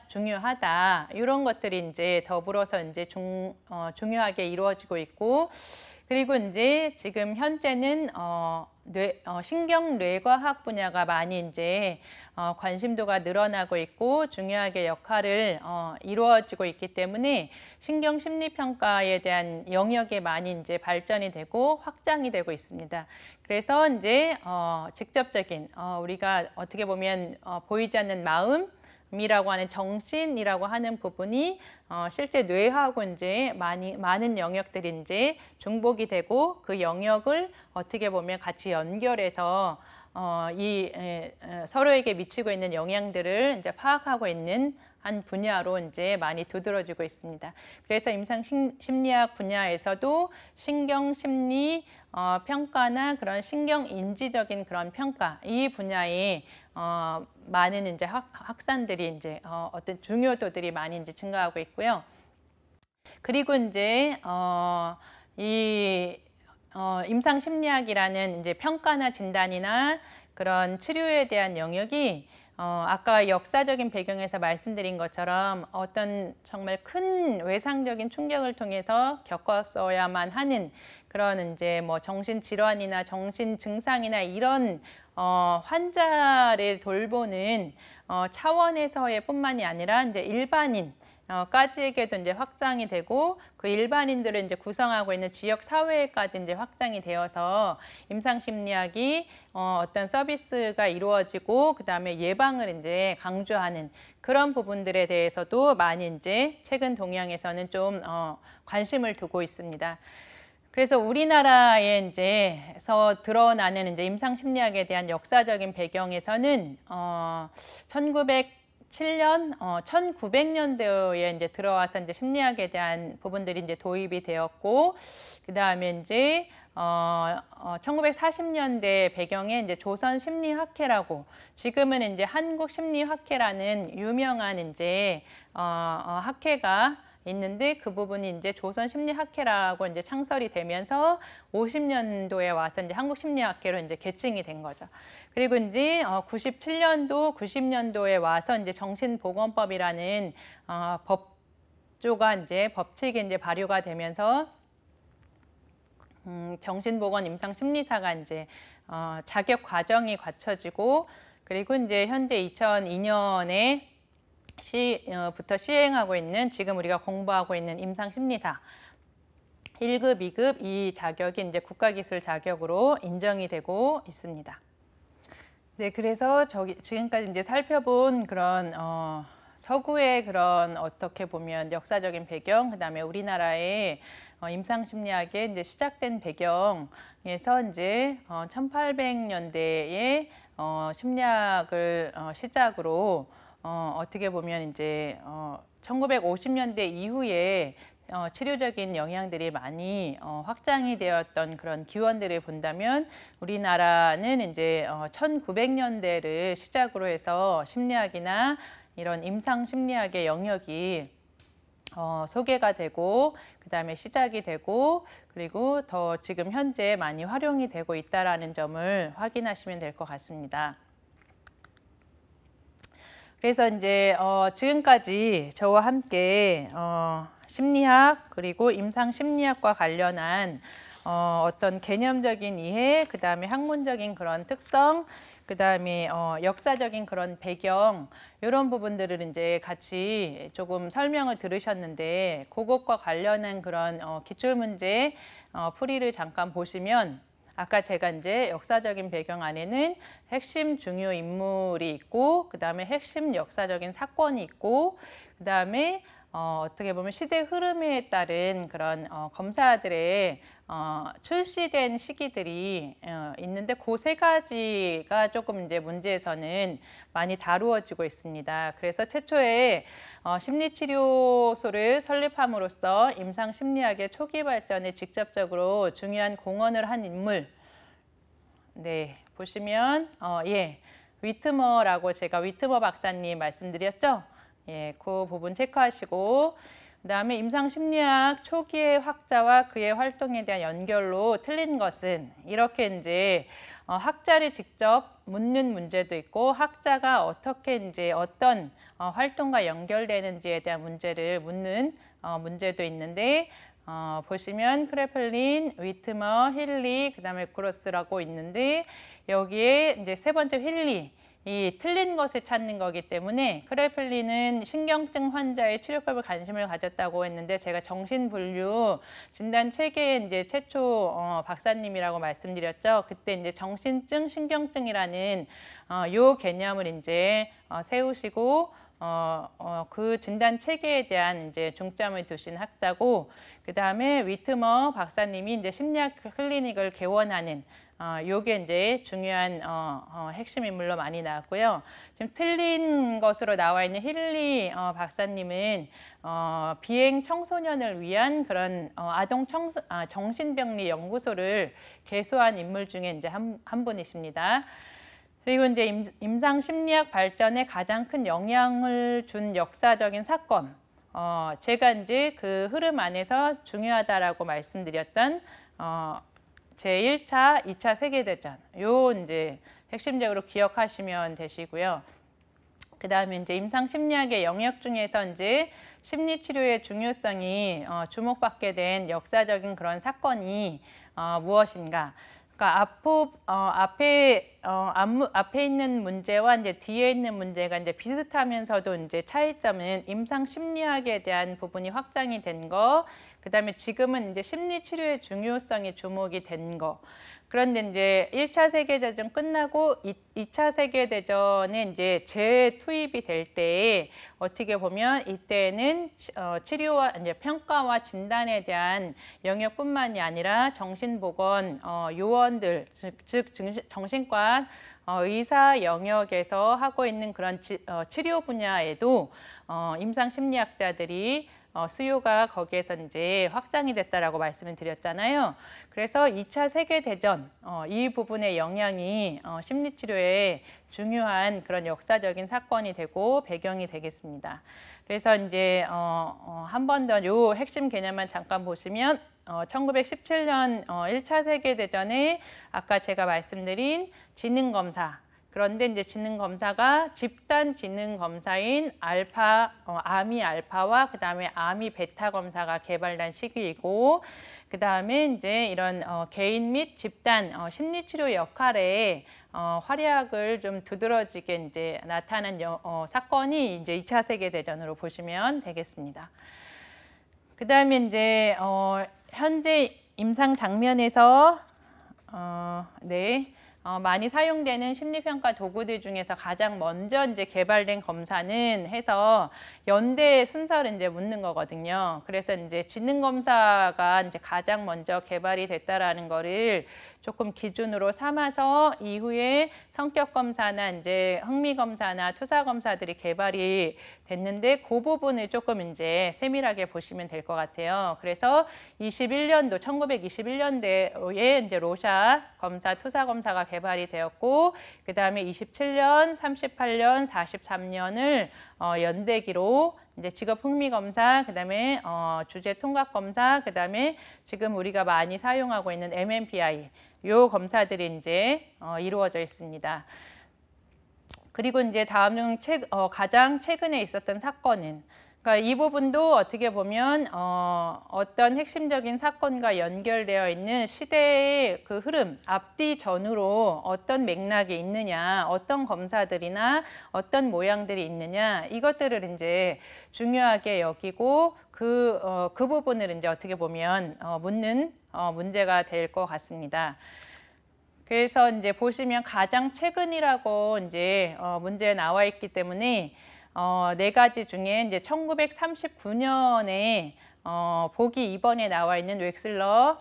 중요하다. 이런 것들이 이제 더불어서 이제 중요하게 이루어지고 있고, 그리고 이제 지금 현재는 신경뇌과학 분야가 많이 이제 관심도가 늘어나고 있고 중요하게 역할을 이루어지고 있기 때문에 신경심리평가에 대한 영역이 많이 이제 발전이 되고 확장이 되고 있습니다. 그래서 이제 직접적인 우리가 어떻게 보면 보이지 않는 마음 이라고 하는 정신이라고 하는 부분이 실제 뇌하고 이제 많은 영역들이 이제 중복이 되고 그 영역을 어떻게 보면 같이 연결해서 서로에게 미치고 있는 영향들을 이제 파악하고 있는 한 분야로 이제 많이 두드러지고 있습니다. 그래서 임상심리학 분야에서도 신경심리 평가나 그런 신경인지적인 그런 평가 이 분야에 많은 이제 확산들이 이제 어떤 중요도들이 많이 이제 증가하고 있고요. 그리고 이제 임상심리학이라는 이제 평가나 진단이나 그런 치료에 대한 영역이 아까 역사적인 배경에서 말씀드린 것처럼 어떤 정말 큰 외상적인 충격을 통해서 겪었어야만 하는 그런 이제 뭐 정신질환이나 정신증상이나 이런 환자를 돌보는 차원에서의 뿐만이 아니라 이제 일반인 까지에게도 이제 확장이 되고 그 일반인들을 이제 구성하고 있는 지역 사회까지 이제 확장이 되어서 임상심리학이 어떤 서비스가 이루어지고 그 다음에 예방을 이제 강조하는 그런 부분들에 대해서도 많이 이제 최근 동향에서는 좀 관심을 두고 있습니다. 그래서 우리나라에 이제서 드러나는 이제 임상심리학에 대한 역사적인 배경에서는 1900년대에 이제 들어와서 이제 심리학에 대한 부분들이 이제 도입이 되었고, 그 다음에 이제 1940년대 배경에 이제 조선심리학회라고 지금은 이제 한국심리학회라는 유명한 이제 학회가 있는데 그 부분이 이제 조선심리학회라고 이제 창설이 되면서 50년도에 와서 이제 한국심리학회로 이제 계층이 된 거죠. 그리고 이제 97년도, 90년도에 와서 이제 정신보건법이라는 법조가 이제 법칙이 이제 발효가 되면서 정신보건 임상심리사가 이제 자격 과정이 갖춰지고 그리고 이제 현재 2002년에 부터 시행하고 있는 지금 우리가 공부하고 있는 임상심리사 1급, 2급 이 자격이 이제 국가기술 자격으로 인정이 되고 있습니다. 네, 그래서 지금까지 이제 살펴본 그런 서구의 그런 어떻게 보면 역사적인 배경, 그다음에 우리나라의 임상심리학의 이제 시작된 배경에서 이제 1800년대에 심리학을 시작으로 어떻게 보면 이제 1950년대 이후에 치료적인 영향들이 많이 확장이 되었던 그런 기원들을 본다면 우리나라는 이제 1900년대를 시작으로 해서 심리학이나 이런 임상심리학의 영역이 소개가 되고 그 다음에 시작이 되고 그리고 더 지금 현재 많이 활용이 되고 있다는 점을 확인하시면 될 것 같습니다. 그래서 이제 지금까지 저와 함께 심리학 그리고 임상심리학과 관련한 어떤 개념적인 이해, 그 다음에 학문적인 그런 특성, 그 다음에 역사적인 그런 배경 이런 부분들을 이제 같이 조금 설명을 들으셨는데 그것과 관련한 그런 기출문제 풀이를 잠깐 보시면 아까 제가 이제 역사적인 배경 안에는 핵심 중요 인물이 있고 그 다음에 핵심 역사적인 사건이 있고 그 다음에 어떻게 보면 시대 흐름에 따른 그런 검사들의 출시된 시기들이 있는데 그 세 가지가 조금 이제 문제에서는 많이 다루어지고 있습니다. 그래서 최초에 심리치료소를 설립함으로써 임상심리학의 초기 발전에 직접적으로 중요한 공헌을 한 인물. 네, 보시면 예, 위트머라고 제가 위트머 박사님 말씀드렸죠. 예, 그 부분 체크하시고 그 다음에 임상심리학 초기의 학자와 그의 활동에 대한 연결로 틀린 것은 이렇게 이제 학자를 직접 묻는 문제도 있고 학자가 어떻게 이제 어떤 활동과 연결되는지에 대한 문제를 묻는 문제도 있는데 보시면 크레플린, 위트머, 힐리, 그다음에 그로스라고 있는데 여기에 이제 세 번째 힐리 이 틀린 것을 찾는 거기 때문에 크레플린은 신경증 환자의 치료법에 관심을 가졌다고 했는데 제가 정신분류 진단 체계의 이제 최초 박사님이라고 말씀드렸죠. 그때 이제 정신증, 신경증이라는 요 개념을 이제 세우시고 그 진단 체계에 대한 이제 중점을 두신 학자고, 그 다음에 위트머 박사님이 이제 심리학 클리닉을 개원하는 요게 이제 중요한 핵심 인물로 많이 나왔고요. 지금 틀린 것으로 나와 있는 힐리 박사님은 비행 청소년을 위한 그런 정신병리 연구소를 개소한 인물 중에 이제 한 분이십니다. 그리고 이제 임상 심리학 발전에 가장 큰 영향을 준 역사적인 사건, 제가 이제 그 흐름 안에서 중요하다라고 말씀드렸던 제1차, 2차 세계대전, 요 이제 핵심적으로 기억하시면 되시고요. 그 다음에 이제 임상 심리학의 영역 중에서 이제 심리 치료의 중요성이 주목받게 된 역사적인 그런 사건이 무엇인가? 그러니까 앞에 있는 문제와 이제 뒤에 있는 문제가 이제 비슷하면서도 이제 차이점은 임상 심리학에 대한 부분이 확장이 된 거, 그다음에 지금은 이제 심리 치료의 중요성이 주목이 된 거. 그런데 이제 1차 세계대전 끝나고 2차 세계대전에 이제 재투입이 될 때에 어떻게 보면 이때는 치료와 이제 평가와 진단에 대한 영역뿐만이 아니라 정신보건 요원들, 즉 정신과 의사 영역에서 하고 있는 그런 치료 분야에도 임상 심리학자들이 수요가 거기에서 이제 확장이 됐다라고 말씀을 드렸잖아요. 그래서 2차 세계대전 이 부분의 영향이 심리치료에 중요한 그런 역사적인 사건이 되고 배경이 되겠습니다. 그래서 이제 한 번 더 요 핵심 개념만 잠깐 보시면 1917년 1차 세계대전에 아까 제가 말씀드린 지능검사, 그런데 이제 지능검사가 집단 지능검사인 아미 알파와 그 다음에 아미 베타 검사가 개발된 시기이고, 그 다음에 이제 이런 개인 및 집단 심리치료 역할에 활약을 좀 두드러지게 이제 나타난 사건이 이제 2차 세계대전으로 보시면 되겠습니다. 그 다음에 이제 현재 임상 장면에서 많이 사용되는 심리평가 도구들 중에서 가장 먼저 이제 개발된 검사는 해서 연대 순서를 이제 묻는 거거든요. 그래서 이제 지능검사가 이제 가장 먼저 개발이 됐다라는 거를 조금 기준으로 삼아서 이후에 성격검사나 이제 흥미검사나 투사검사들이 개발이 됐는데 그 부분을 조금 이제 세밀하게 보시면 될 것 같아요. 그래서 1921년도에 이제 로샤 검사, 투사검사가 개발이 되었고, 그 다음에 27년, 38년, 43년을 연대기로 이제 직업 흥미 검사, 그 다음에 주제 통각 검사, 그 다음에 지금 우리가 많이 사용하고 있는 MMPI, 요 검사들이 이제 이루어져 있습니다. 그리고 이제 다음 중 가장 최근에 있었던 사건은, 그러니까 이 부분도 어떻게 보면 어떤 핵심적인 사건과 연결되어 있는 시대의 그 흐름, 앞뒤 전후로 어떤 맥락이 있느냐, 어떤 검사들이나 어떤 모양들이 있느냐, 이것들을 이제 중요하게 여기고 그 부분을 이제 어떻게 보면 묻는 문제가 될 것 같습니다. 그래서 이제 보시면 가장 최근이라고 이제 문제에 나와 있기 때문에 네 가지 중에 이제 1939년에 보기 2번에 나와 있는 웩슬러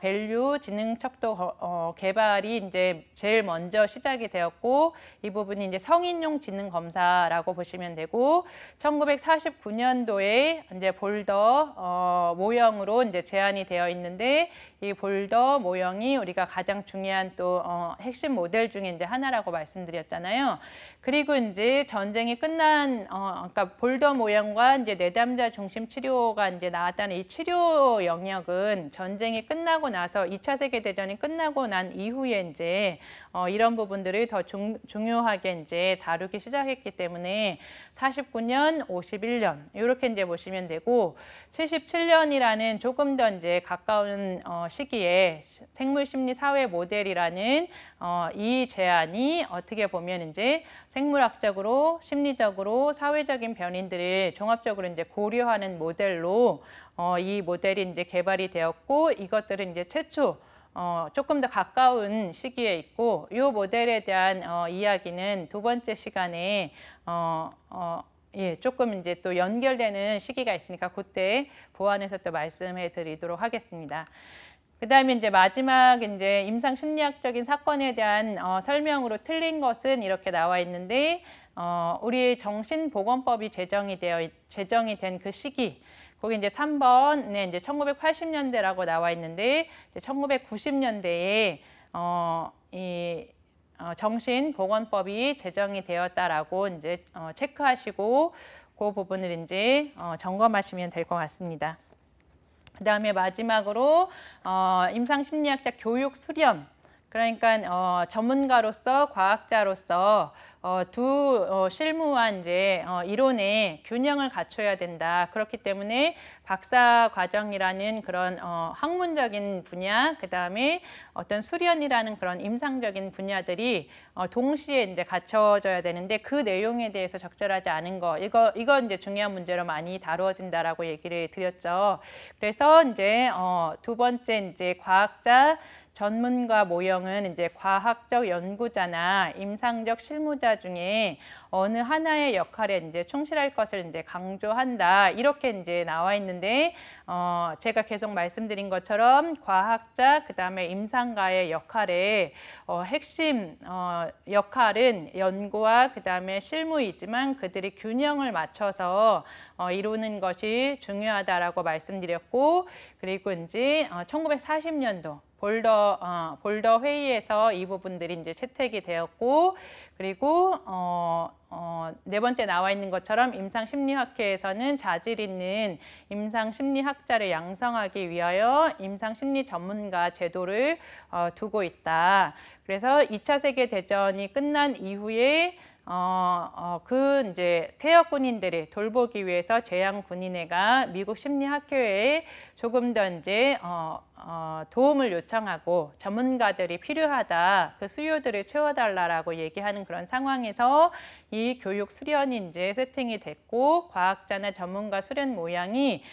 밸류 지능 척도 개발이 이제 제일 먼저 시작이 되었고, 이 부분이 이제 성인용 지능 검사라고 보시면 되고, 1949년도에 이제 볼더 모형으로 이제 제안이 되어 있는데, 이 볼더 모형이 우리가 가장 중요한 또 핵심 모델 중에 이제 하나라고 말씀드렸잖아요. 그리고 이제 전쟁이 끝난 그러니까 볼더 모형과 이제 내담자 중심 치료가 이제 나왔다는 이 치료 영역은 전쟁이 끝난 끝나고 나서 2차 세계대전이 끝나고 난 이후에 이제 이런 부분들을 더 중요하게 이제 다루기 시작했기 때문에 49년, 51년 이렇게 이제 보시면 되고 77년이라는 조금 더 이제 가까운 시기에 생물심리 사회 모델이라는 이 제안이 어떻게 보면 이제 생물학적으로, 심리적으로, 사회적인 변인들을 종합적으로 이제 고려하는 모델로 이 모델이 이제 개발이 되었고 이것들은 이제 최초 조금 더 가까운 시기에 있고 이 모델에 대한 이야기는 두 번째 시간에 예, 조금 이제 또 연결되는 시기가 있으니까 그때 보완해서 또 말씀해 드리도록 하겠습니다. 그 다음에 이제 마지막 이제 임상 심리학적인 사건에 대한 설명으로 틀린 것은 이렇게 나와 있는데 우리 정신보건법이 제정이 된 그 시기 거기 이제 3번에 이제 1980년대라고 나와 있는데 이제 1990년대에 이 정신보건법이 제정이 되었다라고 이제 체크하시고 그 부분을 이제 점검하시면 될 것 같습니다. 그 다음에 마지막으로 임상심리학자 교육 수련 그러니까 전문가로서 과학자로서 두 실무와 이제 이론의 균형을 갖춰야 된다. 그렇기 때문에 박사 과정이라는 그런 학문적인 분야, 그 다음에 어떤 수련이라는 그런 임상적인 분야들이 동시에 이제 갖춰져야 되는데 그 내용에 대해서 적절하지 않은 거, 이거 이제 중요한 문제로 많이 다루어진다라고 얘기를 드렸죠. 그래서 이제 두 번째 이제 과학자 전문가 모형은 이제 과학적 연구자나 임상적 실무자 중에 어느 하나의 역할에 이제 충실할 것을 이제 강조한다. 이렇게 이제 나와 있는데, 제가 계속 말씀드린 것처럼 과학자, 그 다음에 임상가의 역할에 핵심 역할은 연구와 그 다음에 실무이지만 그들이 균형을 맞춰서 이루는 것이 중요하다라고 말씀드렸고, 그리고 이제 1940년도 볼더 회의에서 이 부분들이 이제 채택이 되었고, 그리고 네 번째 나와 있는 것처럼 임상심리학회에서는 자질 있는 임상심리학자를 양성하기 위하여 임상심리 전문가 제도를 두고 있다. 그래서 2차 세계대전이 끝난 이후에 그 이제 퇴역 군인들을 돌보기 위해서 재향 군인회가 미국 심리학회에 조금 더 이제 도움을 요청하고 전문가들이 필요하다, 그 수요들을 채워달라고 얘기하는 그런 상황에서 이 교육 수련이 이제 세팅이 됐고, 과학자나 전문가 수련 모형이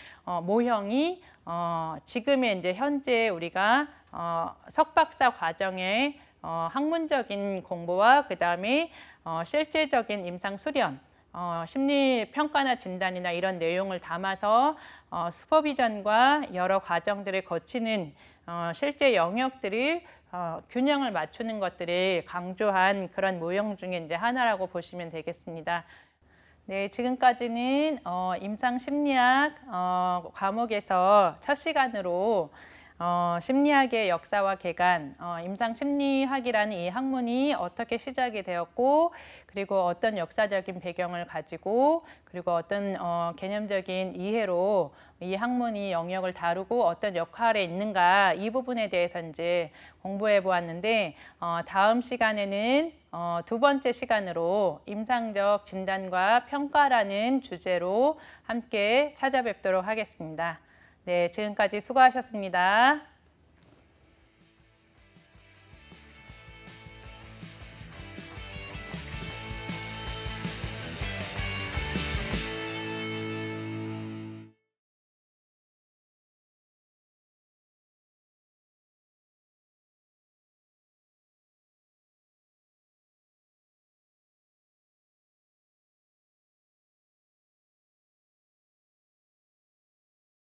지금의 이제 현재 우리가 석박사 과정의 학문적인 공부와 그 다음에 실제적인 임상 수련, 심리 평가나 진단이나 이런 내용을 담아서 슈퍼비전과 여러 과정들을 거치는 실제 영역들을 균형을 맞추는 것들을 강조한 그런 모형 중에 이제 하나라고 보시면 되겠습니다. 네, 지금까지는 임상 심리학 과목에서 첫 시간으로 심리학의 역사와 개관, 임상심리학이라는 이 학문이 어떻게 시작이 되었고, 그리고 어떤 역사적인 배경을 가지고, 그리고 어떤 개념적인 이해로 이 학문이 영역을 다루고 어떤 역할에 있는가, 이 부분에 대해서 이제 공부해 보았는데, 다음 시간에는 두 번째 시간으로 임상적 진단과 평가라는 주제로 함께 찾아뵙도록 하겠습니다. 네, 지금까지 수고하셨습니다.